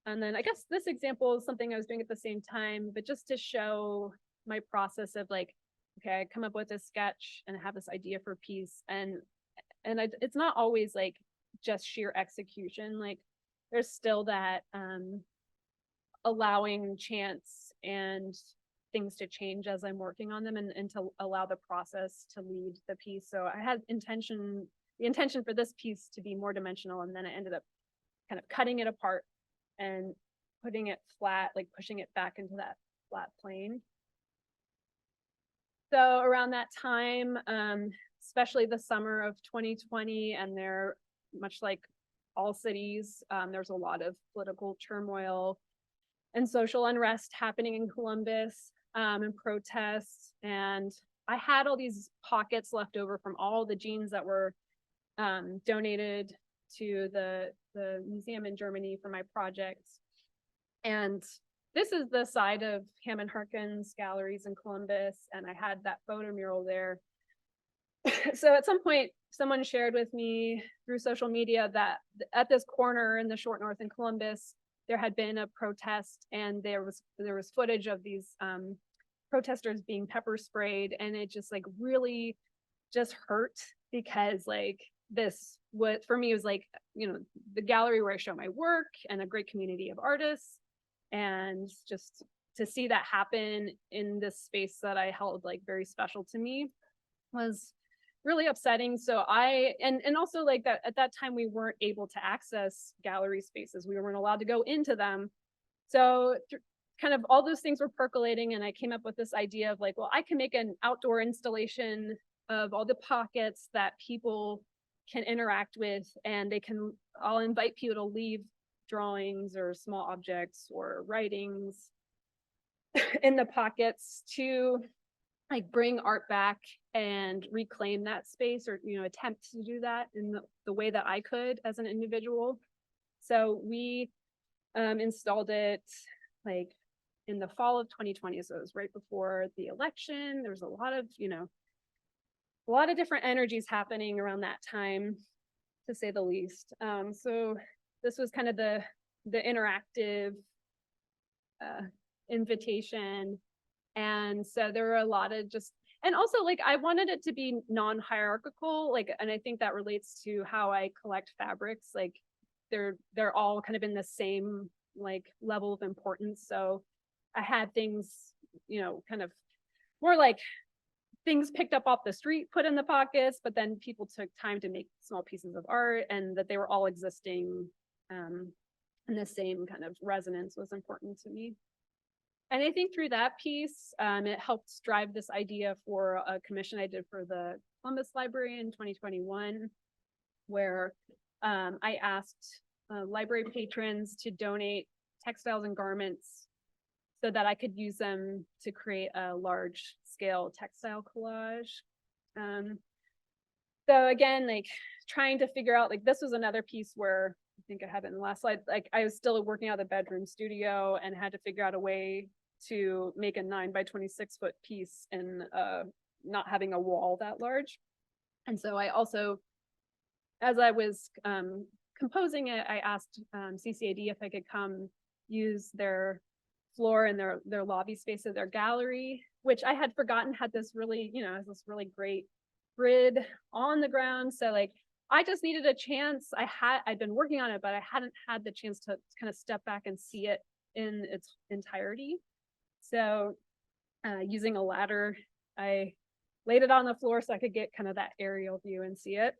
And then I guess this example is something I was doing at the same time, but just to show my process of okay, I come up with a sketch and I have this idea for a piece, and it's not always just sheer execution. There's still that allowing chance and things to change as I'm working on them, and to allow the process to lead the piece. So I had the intention for this piece to be more dimensional, and then I ended up kind of cutting it apart and putting it flat, pushing it back into that flat plane. So around that time, especially the summer of 2020, and they're much like all cities. There's a lot of political turmoil and social unrest happening in Columbus, and protests. And I had all these pockets left over from all the jeans that were donated to the museum in Germany for my projects. And this is the side of Hammond Harkins galleries in Columbus, and I had that photo mural there. So at some point, someone shared with me through social media that at this corner in the Short North in Columbus, there had been a protest, and there was footage of these protesters being pepper sprayed, and it just like really just hurt, because like this, what for me was like, you know, the gallery where I show my work and a great community of artists, and just to see that happen in this space that I held like very special to me was really upsetting. So and also like that at that time we weren't able to access gallery spaces. We weren't allowed to go into them. So kind of all those things were percolating, and I came up with this idea of like, well, I can make an outdoor installation of all the pockets that people can interact with, and I'll invite people to leave drawings or small objects or writings in the pockets to like bring art back and reclaim that space, or, you know, attempt to do that in the way that I could as an individual. So we installed it like in the fall of 2020. So it was right before the election. There was a lot of, you know, a lot of different energies happening around that time, to say the least. So this was kind of the interactive invitation. And so there were a lot of and also like I wanted it to be non-hierarchical, like, and I think that relates to how I collect fabrics. Like they're all kind of in the same like level of importance. So I had things, you know, kind of more like things picked up off the street, put in the pockets, but then people took time to make small pieces of art, and that they were all existing in the same kind of resonance was important to me. And I think through that piece, it helped drive this idea for a commission I did for the Columbus Library in 2021, where I asked library patrons to donate textiles and garments so that I could use them to create a large scale textile collage. So again, like trying to figure out, like this was another piece where I think I have it in the last slide, like I was still working out of the bedroom studio and had to figure out a way to make a 9 by 26 foot piece and not having a wall that large. And so I also, as I was composing it, I asked CCAD if I could come use their floor and their lobby space of their gallery, which I had forgotten had this really, you know, this really great grid on the ground. So like, I just needed a chance. I'd been working on it, but I hadn't had the chance to kind of step back and see it in its entirety. So using a ladder, I laid it on the floor so I could get kind of that aerial view and see it.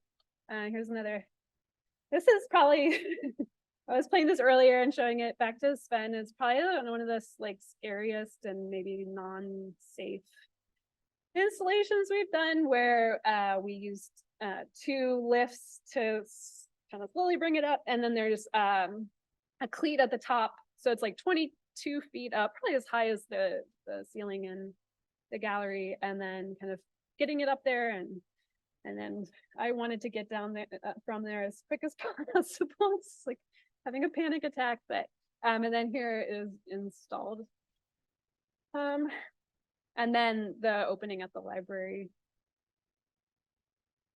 Here's another, this is probably, I was playing this earlier and showing it back to Sven. It's probably one of the like scariest and maybe non-safe installations we've done, where we used 2 lifts to kind of slowly bring it up, and then there's a cleat at the top, so it's like 22 feet up, probably as high as the ceiling in the gallery, and then kind of getting it up there, and then I wanted to get down there from there as quick as possible. It's like having a panic attack, but and then here is installed. And then the opening at the library.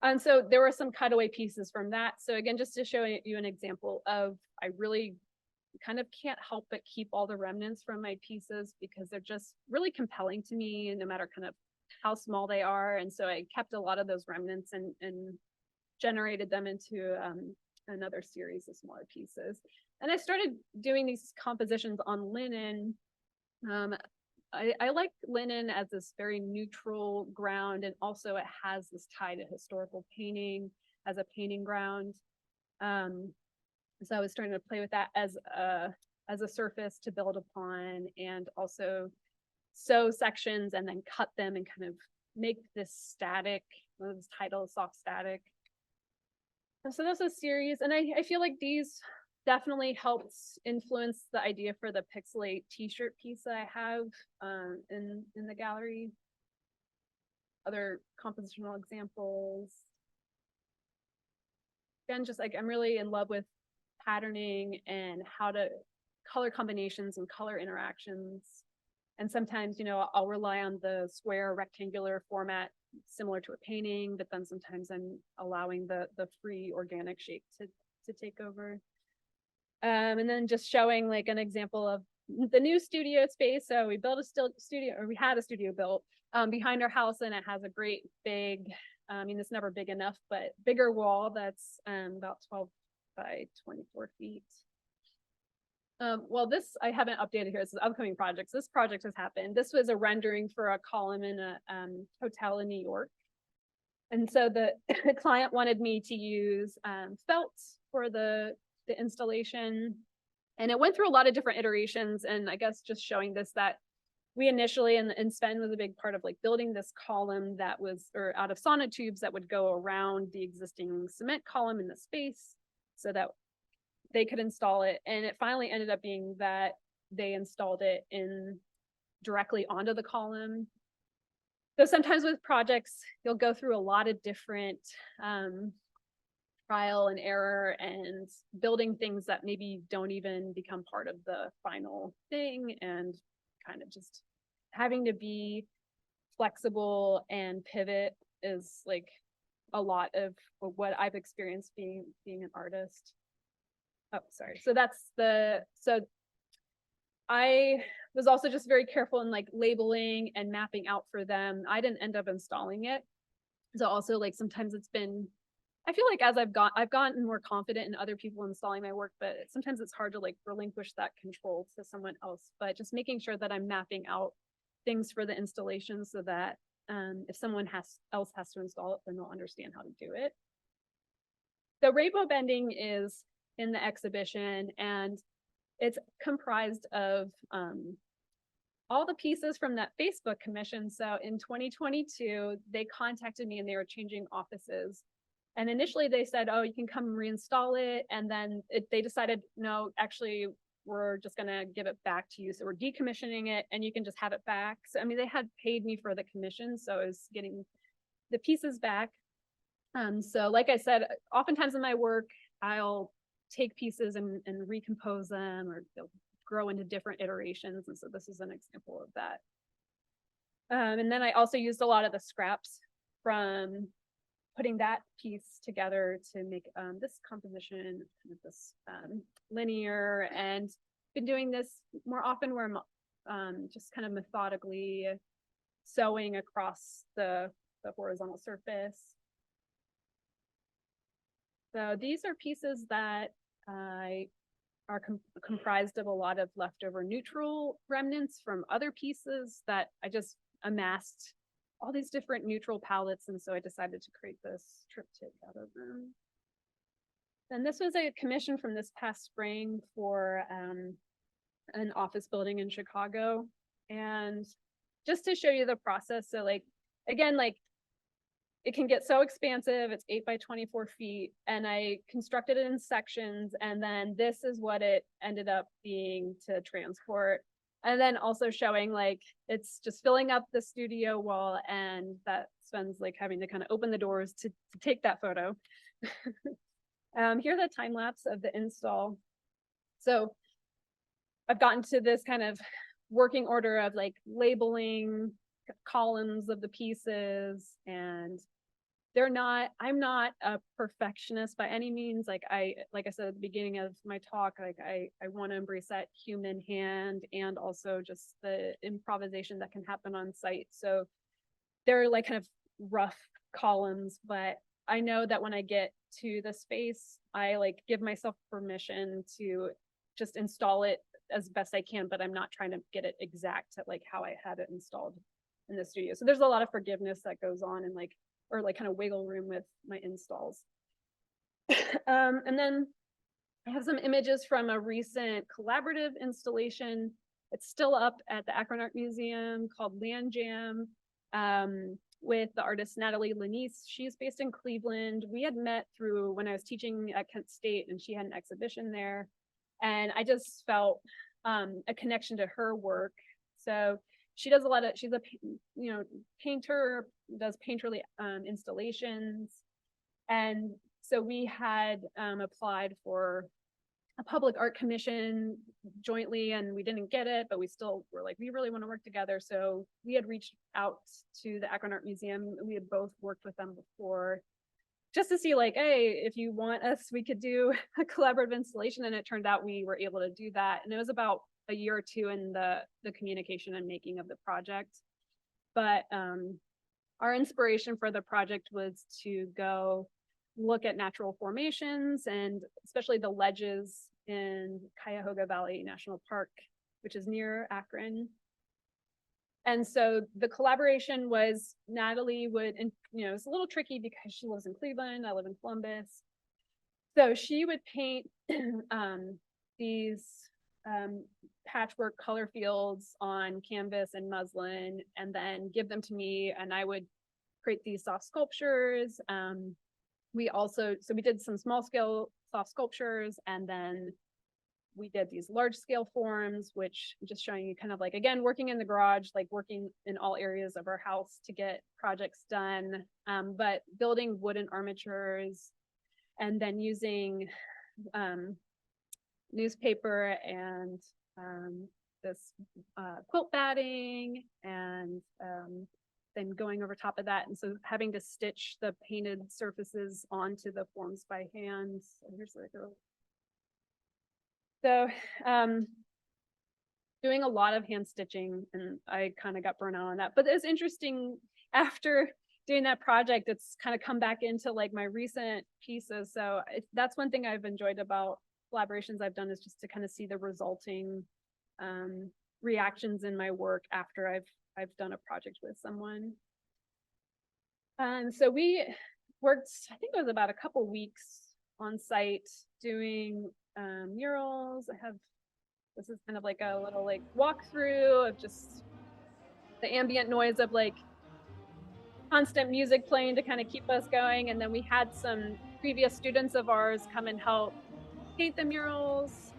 And so there were some cutaway pieces from that. So again, just to show you an example of, I really kind of can't help but keep all the remnants from my pieces because they're just really compelling to me, no matter kind of how small they are. And so I kept a lot of those remnants and generated them into another series of smaller pieces. And I started doing these compositions on linen. I like linen as this very neutral ground, and also it has this tie to historical painting as a painting ground. So I was starting to play with that as a surface to build upon, and also sew sections and then cut them and kind of make this static This title is Soft Static. And so that's a series, and I feel like these definitely helped influence the idea for the Pixelate t-shirt piece that I have in the gallery. Other compositional examples. Again, just like I'm really in love with patterning and how to color combinations and color interactions. And sometimes, you know, I'll rely on the square rectangular format similar to a painting, but then sometimes I'm allowing the free organic shape to take over. And then just showing like an example of the new studio space. So we built a studio, or we had a studio built behind our house, and it has a great big, I mean, it's never big enough, but bigger wall that's about 12 by 24 feet. Well, this I haven't updated here. This is upcoming projects. This project has happened. This was a rendering for a column in a hotel in New York. And so the client wanted me to use felt for the installation. And it went through a lot of different iterations. And I guess just showing this, that we initially, and Sven was a big part of like building this column that was, or out of sonotubes that would go around the existing cement column in the space so that they could install it. And it finally ended up being that they installed it in directly onto the column. So sometimes with projects, you'll go through a lot of different trial and error and building things that maybe don't even become part of the final thing, and kind of just having to be flexible and pivot is like a lot of what I've experienced being an artist. Oh, sorry. So so I was also just very careful in like labeling and mapping out for them. I didn't end up installing it. So also like sometimes it's been, I feel like as I've gotten more confident in other people installing my work, but sometimes it's hard to like relinquish that control to someone else. But just making sure that I'm mapping out things for the installation so that if someone else has to install it, then they'll understand how to do it. The rainbow bending is in the exhibition, and it's comprised of all the pieces from that Facebook commission. So in 2022, they contacted me and they were changing offices. And initially they said, oh, you can come reinstall it. And then they decided, no, actually, we're just gonna give it back to you. So we're decommissioning it and you can just have it back. So, I mean, they had paid me for the commission, so I was getting the pieces back. So like I said, oftentimes in my work, I'll take pieces and recompose them, or they'll grow into different iterations. And so this is an example of that. And then I also used a lot of the scraps from putting that piece together to make this composition, this linear, and been doing this more often where I'm just kind of methodically sewing across the horizontal surface. So these are pieces that are comprised of a lot of leftover neutral remnants from other pieces that I just amassed all these different neutral palettes, and so I decided to create this triptych out of them. And this was a commission from this past spring for an office building in Chicago. And just to show you the process, so like, again, like it can get so expansive, it's 8 by 24 feet, and I constructed it in sections, and then this is what it ended up being to transport. And then also showing like it's just filling up the studio wall, and that Sven's like having to kind of open the doors to take that photo. Here are the time lapse of the install. So I've gotten to this kind of working order of like labeling columns of the pieces, and I'm not a perfectionist by any means. Like I said at the beginning of my talk, like I want to embrace that human hand and also just the improvisation that can happen on site. So they're like kind of rough columns, but I know that when I get to the space, I like give myself permission to just install it as best I can, but I'm not trying to get it exact at like how I had it installed in the studio. So there's a lot of forgiveness that goes on, and like, or like kind of wiggle room with my installs. And then I have some images from a recent collaborative installation. It's still up at the Akron Art Museum, called Land Jam. with the artist Natalie Lanise. She's based in Cleveland. We had met through when I was teaching at Kent State, and she had an exhibition there. And I just felt a connection to her work. So she does a lot of, she's a painter, does painterly installations. And so we had applied for a public art commission jointly, and we didn't get it, but we still were like, we really want to work together. So we had reached out to the Akron Art Museum. We had both worked with them before, just to see like, hey, if you want us, we could do a collaborative installation. And it turned out we were able to do that. And it was about a year or two in the communication and making of the project. But our inspiration for the project was to go look at natural formations, and especially the ledges in Cuyahoga Valley National Park, which is near Akron. And so the collaboration was Natalie would, and it's a little tricky because she lives in Cleveland, I live in Columbus. So she would paint these patchwork color fields on canvas and muslin, and then give them to me, and I would create these soft sculptures. We did some small scale soft sculptures, and then we did these large scale forms, which I'm just showing you kind of like, again, working in the garage, like working in all areas of our house to get projects done, but building wooden armatures, and then using newspaper and this quilt batting, and then going over top of that. And so having to stitch the painted surfaces onto the forms by hand. So here's like doing a lot of hand stitching, and I kind of got burnt out on that. But it's interesting, after doing that project, it's kind of come back into like my recent pieces. So that's one thing I've enjoyed about collaborations I've done, is just to kind of see the resulting reactions in my work after I've done a project with someone. And so we worked, I think it was about a couple weeks on site doing murals. This is kind of like a little like walkthrough of just the ambient noise of like constant music playing to kind of keep us going. And then we had some previous students of ours come and help paint the murals.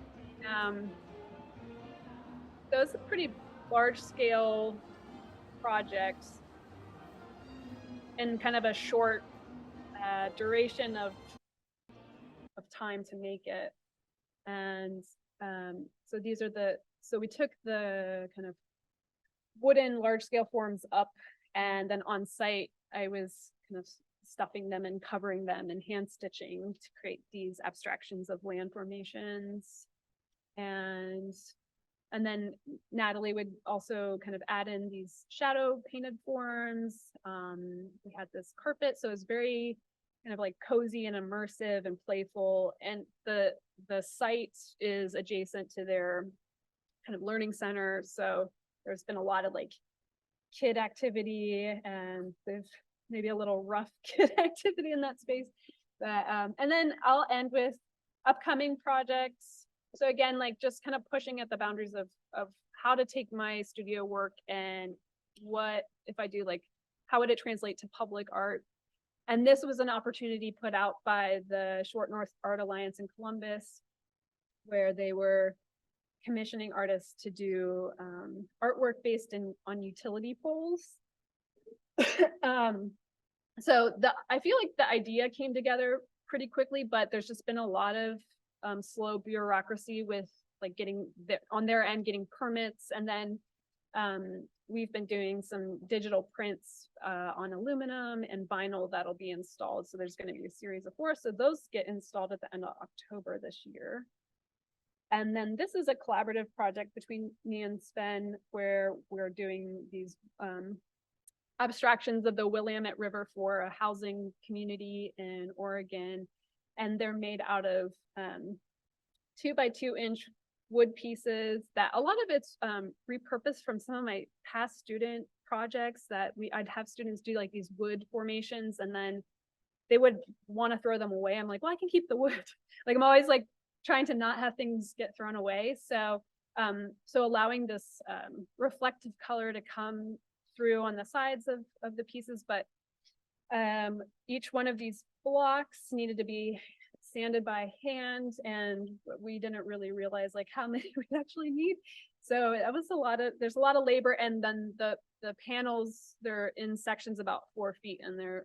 So it's a pretty large scale project in kind of a short duration of time to make it. And so these are so we took the kind of wooden large scale forms up, and then on site I was kind of stuffing them and covering them and hand stitching to create these abstractions of land formations. And then Natalie would also kind of add in these shadow painted forms. We had this carpet, so it was very kind of like cozy and immersive and playful. And the site is adjacent to their kind of learning center, so there's been a lot of like kid activity, and there's maybe a little rough kid activity in that space. But and then I'll end with upcoming projects. So again, like just kind of pushing at the boundaries of how to take my studio work, and what if I do, like, how would it translate to public art? And this was an opportunity put out by the Short North Art Alliance in Columbus, where they were commissioning artists to do artwork based on utility poles. So I feel like the idea came together pretty quickly, but there's just been a lot of slow bureaucracy with like getting on their end, getting permits. And then we've been doing some digital prints on aluminum and vinyl that'll be installed. So there's going to be a series of 4. So those get installed at the end of October this year. And then this is a collaborative project between me and Sven, where we're doing these abstractions of the Willamette River for a housing community in Oregon. And they're made out of 2 by 2 inch wood pieces that a lot of it's repurposed from some of my past student projects that I'd have students do like these wood formations, and then they would want to throw them away. I'm like, well, I can keep the wood. Like, I'm always like trying to not have things get thrown away. So so allowing this reflective color to come through on the sides of the pieces, but each one of these blocks needed to be sanded by hand, and we didn't really realize like how many we actually need. So that was there's a lot of labor, and then the panels, they're in sections about 4 feet, and they're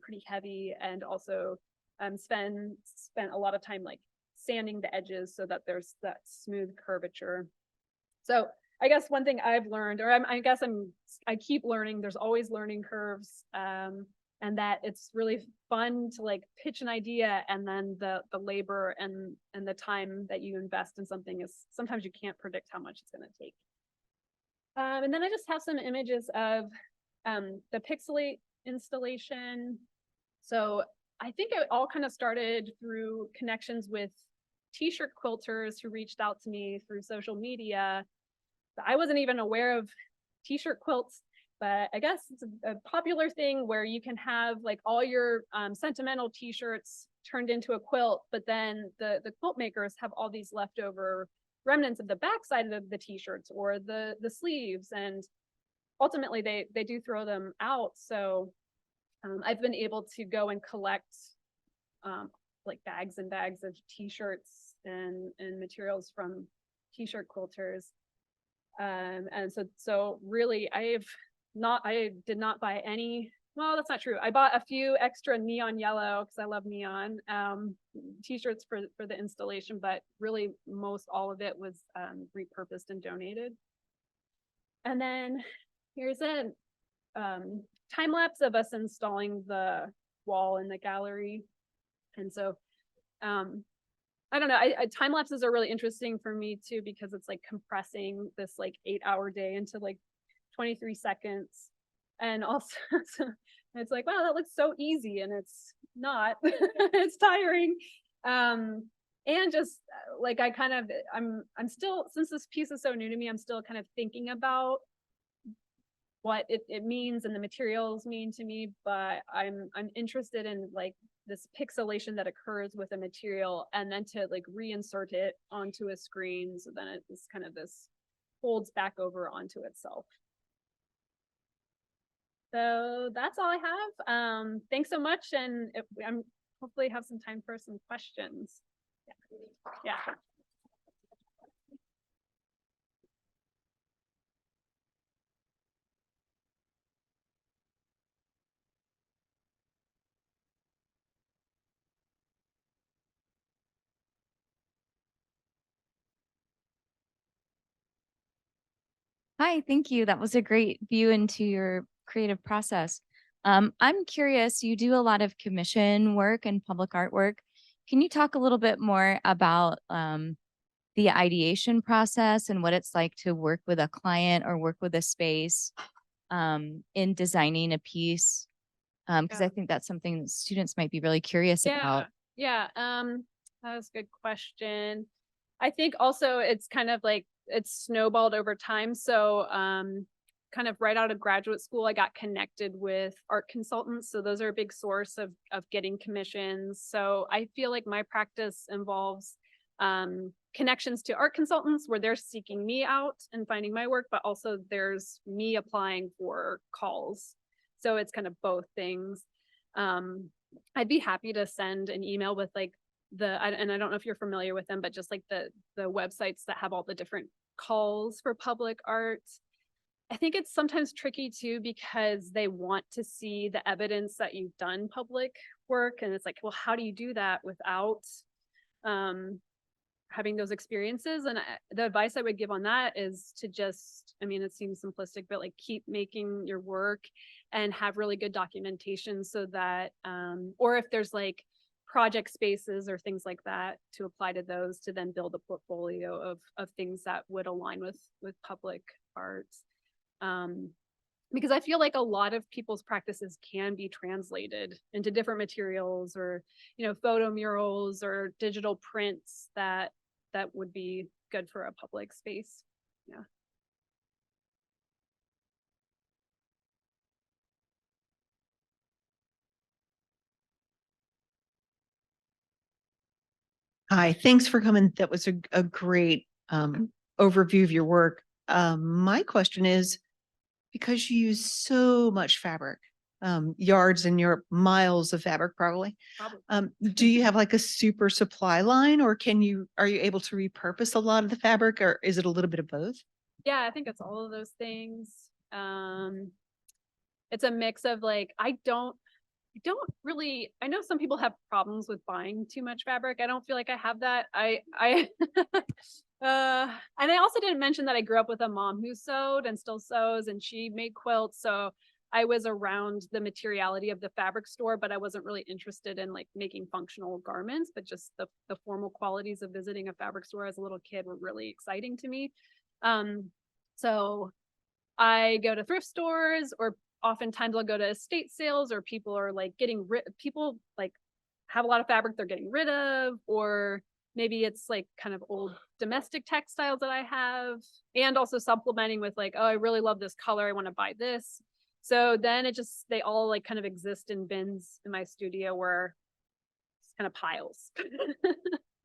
pretty heavy, and also spent a lot of time like sanding the edges so that there's that smooth curvature. So I guess one thing I've learned, or I keep learning, there's always learning curves, and that it's really fun to like pitch an idea, and then the labor and the time that you invest in something is sometimes you can't predict how much it's going to take. And then I just have some images of the Pixilate installation. So I think it all kind of started through connections with t-shirt quilters who reached out to me through social media. I wasn't even aware of t-shirt quilts, but I guess it's a popular thing where you can have like all your sentimental t-shirts turned into a quilt, but then the quilt makers have all these leftover remnants of the backside of the t-shirts or the sleeves, and ultimately they do throw them out. So I've been able to go and collect like bags and bags of t-shirts and materials from t-shirt quilters. And so really I did not buy any, well, that's not true. I bought a few extra neon yellow because I love neon t-shirts for the installation, but really most all of it was repurposed and donated. And then here's a time lapse of us installing the wall in the gallery. And so I don't know, time lapses are really interesting for me too, because it's like compressing this like 8-hour day into like 23 seconds. And also it's like, wow, that looks so easy, and it's not. It's tiring. And just like I'm still, since this piece is so new to me, I'm still kind of thinking about what it means and the materials mean to me, but I'm interested in like this pixelation that occurs with a material, and then to like reinsert it onto a screen, so then it's kind of this folds back over onto itself. So that's all I have. Thanks so much, and I'm hopefully have some time for some questions. Yeah. Hi, thank you. That was a great view into your creative process. I'm curious, you do a lot of commission work and public artwork. Can you talk a little bit more about the ideation process and what it's like to work with a client or work with a space in designing a piece? Because I think that's something that students might be really curious about. Yeah, that was a good question. I think also it's kind of like it's snowballed over time. So kind of right out of graduate school, I got connected with art consultants. So those are a big source of getting commissions. So I feel like my practice involves connections to art consultants where they're seeking me out and finding my work, but also there's me applying for calls. So it's kind of both things. I'd be happy to send an email with like and I don't know if you're familiar with them, but just like the websites that have all the different calls for public art. I think it's sometimes tricky too, because they want to see the evidence that you've done public work. And it's like, well, how do you do that without having those experiences? And the advice I would give on that is to just, I mean, it seems simplistic, but like keep making your work and have really good documentation so that, or if there's like project spaces or things like that, to apply to those, to then build a portfolio of things that would align with public arts. Because I feel like a lot of people's practices can be translated into different materials, or, you know, photo murals or digital prints that would be good for a public space. Yeah. Hi, thanks for coming. That was a great overview of your work. My question is, because you use so much fabric, yards in Europe, miles of fabric probably. Probably. Do you have like a super supply line, or are you able to repurpose a lot of the fabric, or is it a little bit of both? Yeah, I think it's all of those things. It's a mix of like, I don't really, I know some people have problems with buying too much fabric. I don't feel like I have that. And I also didn't mention that I grew up with a mom who sewed and still sews, and she made quilts. So I was around the materiality of the fabric store, but I wasn't really interested in like making functional garments, but just the formal qualities of visiting a fabric store as a little kid were really exciting to me. So I go to thrift stores, or oftentimes I'll go to estate sales, or people are like people like have a lot of fabric they're getting rid of, or maybe it's like kind of old domestic textiles that I have, and also supplementing with like, oh, I really love this color, I want to buy this. So then they all like kind of exist in bins in my studio, where it's kind of piles.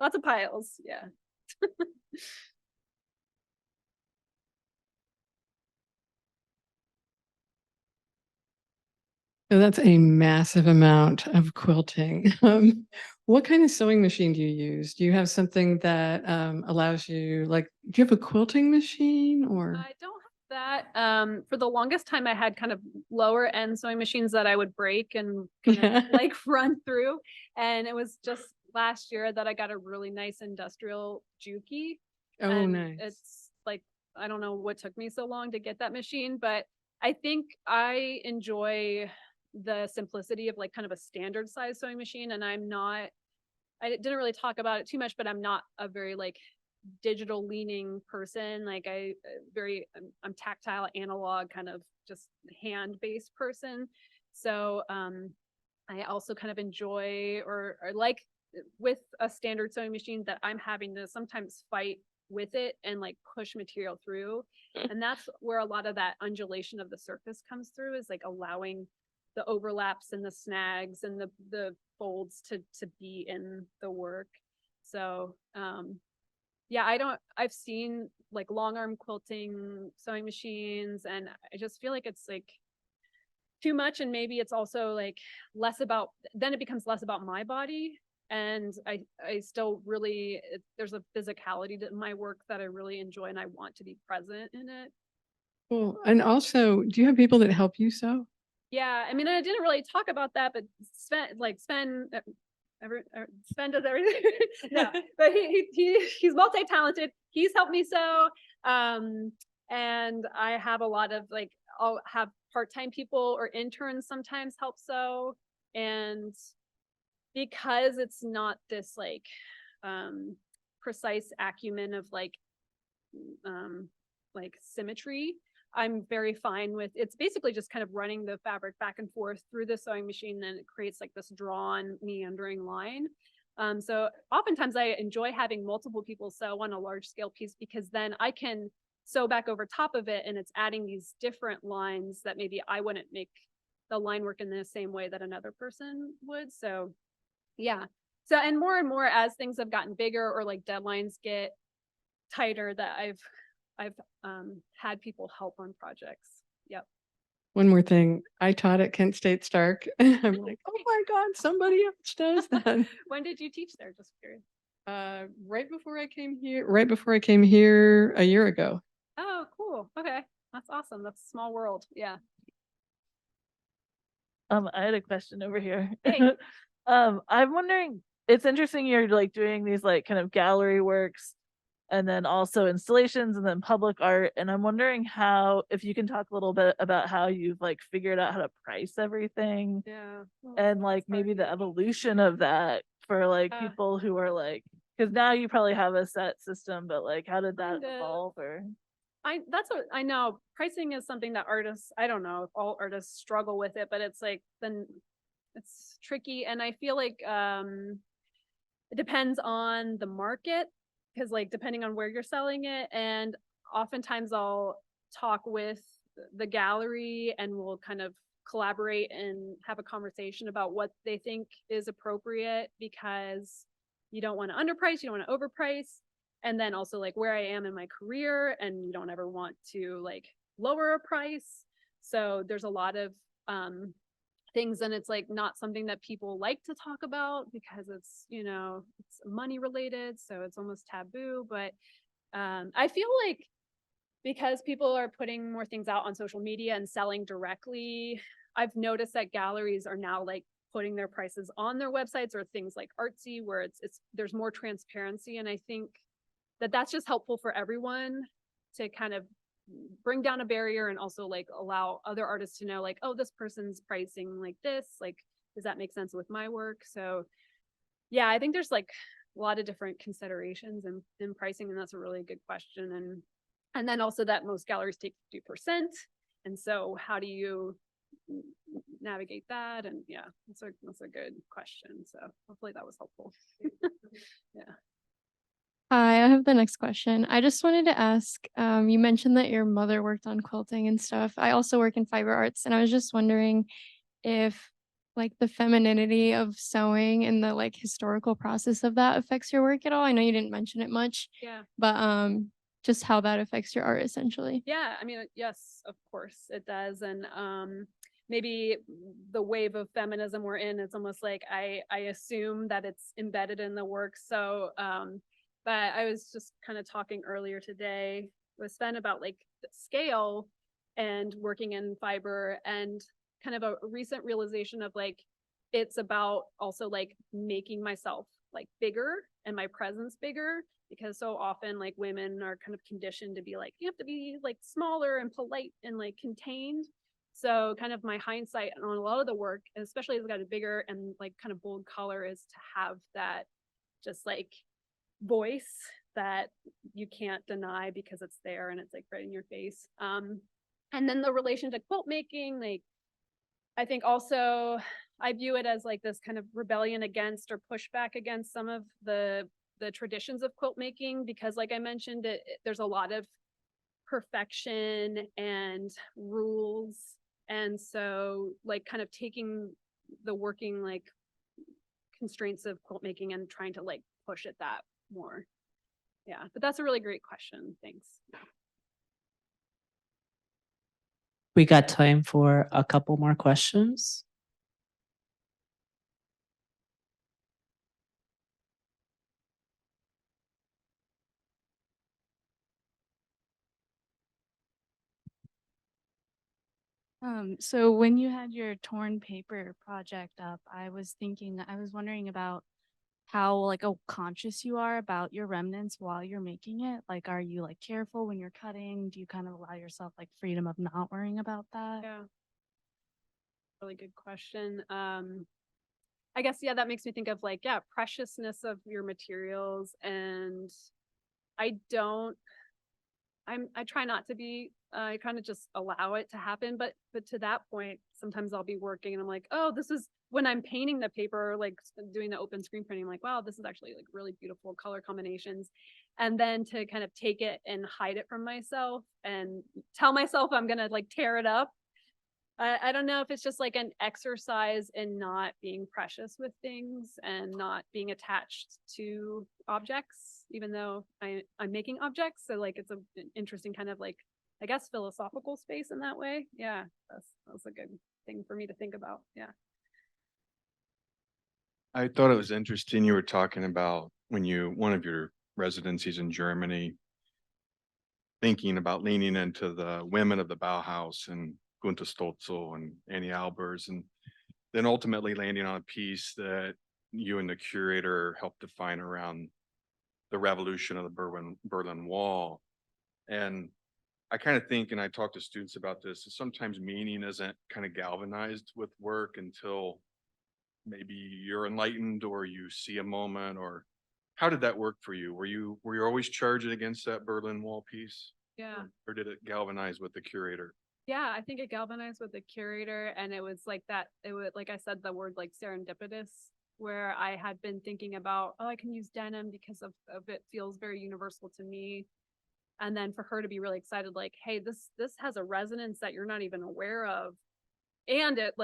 Lots of piles. Yeah. So that's a massive amount of quilting. What kind of sewing machine do you use? Do you have something that allows you, like, do you have a quilting machine or? I don't have that. For the longest time, I had kind of lower end sewing machines that I would break and kind of like run through. And it was just last year that I got a really nice industrial Juki. Oh, and nice. It's like, I don't know what took me so long to get that machine, but I think I enjoy the simplicity of like kind of a standard size sewing machine. And I didn't really talk about it too much, but I'm not a very like digital leaning person. Like I'm tactile, analog, kind of just hand based person. So I also kind of enjoy or like with a standard sewing machine that I'm having to sometimes fight with it and like push material through. And that's where a lot of that undulation of the surface comes through, is like allowing the overlaps and the snags and the folds to be in the work. So yeah, I've seen like long arm quilting sewing machines, and I just feel like it's like too much. And maybe it's also like then it becomes less about my body. And I still really, there's a physicality to my work that I really enjoy, and I want to be present in it. Cool. And also, do you have people that help you sew? Yeah, I mean, I didn't really talk about that, but Sven does everything. No, but he's multi-talented. He's helped me sew. And I have a lot of like, I'll have part-time people or interns sometimes help sew. And because it's not this like precise acumen of like symmetry, I'm very fine with, it's basically just kind of running the fabric back and forth through the sewing machine. Then it creates like this drawn meandering line. So oftentimes I enjoy having multiple people sew on a large scale piece, because then I can sew back over top of it, and it's adding these different lines that maybe I wouldn't make the line work in the same way that another person would. So yeah. So, and more as things have gotten bigger or like deadlines get tighter, that I've had people help on projects. Yep. One more thing. I taught at Kent State Stark, and I'm like, oh my God, somebody else does that. When did you teach there? Just curious. Right before I came here a year ago. Oh, cool. Okay. That's awesome. That's a small world. Yeah. I had a question over here. Hey. I'm wondering, it's interesting you're like doing these like kind of gallery works, and then also installations, and then public art. And I'm wondering if you can talk a little bit about how you've like figured out how to price everything. Yeah. Well, And like maybe the evolution of that for like people who are like, because now you probably have a set system, but like how did that evolve? Or that's what I know. Pricing is something that artists, I don't know if all artists struggle with it, but it's like, then it's tricky. And I feel like it depends on the market, because like depending on where you're selling it, and oftentimes I'll talk with the gallery and we'll kind of collaborate and have a conversation about what they think is appropriate, because you don't want to underprice, you don't want to overprice. And then also like where I am in my career, and you don't ever want to like lower a price. So there's a lot of things, and it's like not something that people like to talk about because it's, you know, it's money related, so it's almost taboo. But I feel like because people are putting more things out on social media and selling directly, I've noticed that galleries are now like putting their prices on their websites, or things like Artsy, where it's there's more transparency. And I think that that's just helpful for everyone to kind of bring down a barrier, and also like allow other artists to know like, oh, this person's pricing like this, like, does that make sense with my work? So yeah, I think there's like a lot of different considerations in pricing, and that's a really good question. And then also that most galleries take 50%. And so how do you navigate that? And yeah, that's a good question. So hopefully that was helpful. Yeah. Hi, I have the next question. I just wanted to ask, you mentioned that your mother worked on quilting and stuff. I also work in fiber arts, and I was just wondering if like the femininity of sewing and the like historical process of that affects your work at all. I know you didn't mention it much, Yeah. but just how that affects your art essentially. Yeah, I mean, yes, of course it does. And maybe the wave of feminism we're in, it's almost like I assume that it's embedded in the work. So but I was just kind of talking earlier today with Sven about like the scale and working in fiber, and kind of a recent realization of like, it's about also like making myself like bigger and my presence bigger, because so often like women are kind of conditioned to be like, you have to be like smaller and polite and like contained. So kind of my hindsight on a lot of the work, especially as it got bigger and like kind of bold color, is to have that just like voice that you can't deny because it's there and it's like right in your face. And then the relation to quilt making, like I think also I view it as like this kind of rebellion against or pushback against some of the traditions of quilt making, because like I mentioned, there's a lot of perfection and rules. And so like kind of taking the working like constraints of quilt making and trying to like push it that more. Yeah, but that's a really great question. Thanks. We got time for a couple more questions. So when you had your torn paper project up, I was wondering about how like conscious you are about your remnants while you're making it. Like, are you like careful when you're cutting? Do you kind of allow yourself like freedom of not worrying about that? Yeah. Really good question. I guess, yeah, that makes me think of like, yeah, preciousness of your materials. And I try not to be, I kind of just allow it to happen. But to that point, sometimes I'll be working and I'm like, oh, this is when I'm painting the paper, like doing the open screen printing, I'm like, wow, this is actually like really beautiful color combinations. And then to kind of take it and hide it from myself and tell myself I'm going to like tear it up. I don't know if it's just like an exercise in not being precious with things and not being attached to objects, even though I'm making objects. So like it's an interesting kind of like, I guess, philosophical space in that way. Yeah, that's a good thing for me to think about. Yeah. I thought it was interesting you were talking about when one of your residencies in Germany, thinking about leaning into the women of the Bauhaus and Gunther Stotzel and Annie Albers, and then ultimately landing on a piece that you and the curator helped define around the revolution of the Berlin Wall. And I kind of think, and I talk to students about this, that sometimes meaning isn't kind of galvanized with work until maybe you're enlightened or you see a moment. Or how did that work for you? Were you always charging against that Berlin Wall piece? Yeah. Or did it galvanize with the curator? Yeah, I think it galvanized with the curator, and it was like that. It would, like I said, the word like serendipitous, where I had been thinking about, oh, I can use denim because of it feels very universal to me. And then for her to be really excited, like, hey, this has a resonance that you're not even aware of. And it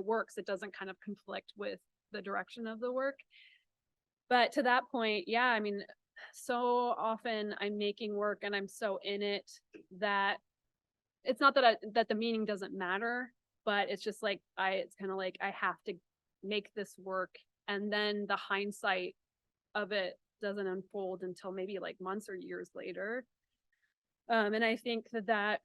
works. It doesn't kind of conflict with the direction of the work. But to that point, yeah, I mean, so often I'm making work and I'm so in it that it's not that that the meaning doesn't matter, but it's just like, it's kind of like, I have to make this work. And then the hindsight of it doesn't unfold until maybe like months or years later. And I think that,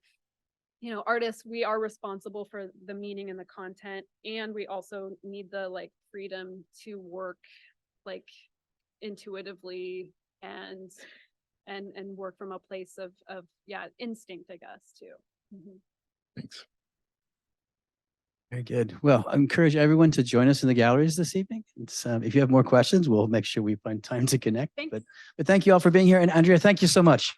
you know, artists, we are responsible for the meaning and the content, and we also need the like freedom to work like intuitively and work from a place of yeah, instinct, I guess, too. Thanks. Very good. Well, I encourage everyone to join us in the galleries this evening. If you have more questions, we'll make sure we find time to connect. Thanks. But thank you all for being here. And Andrea, thank you so much.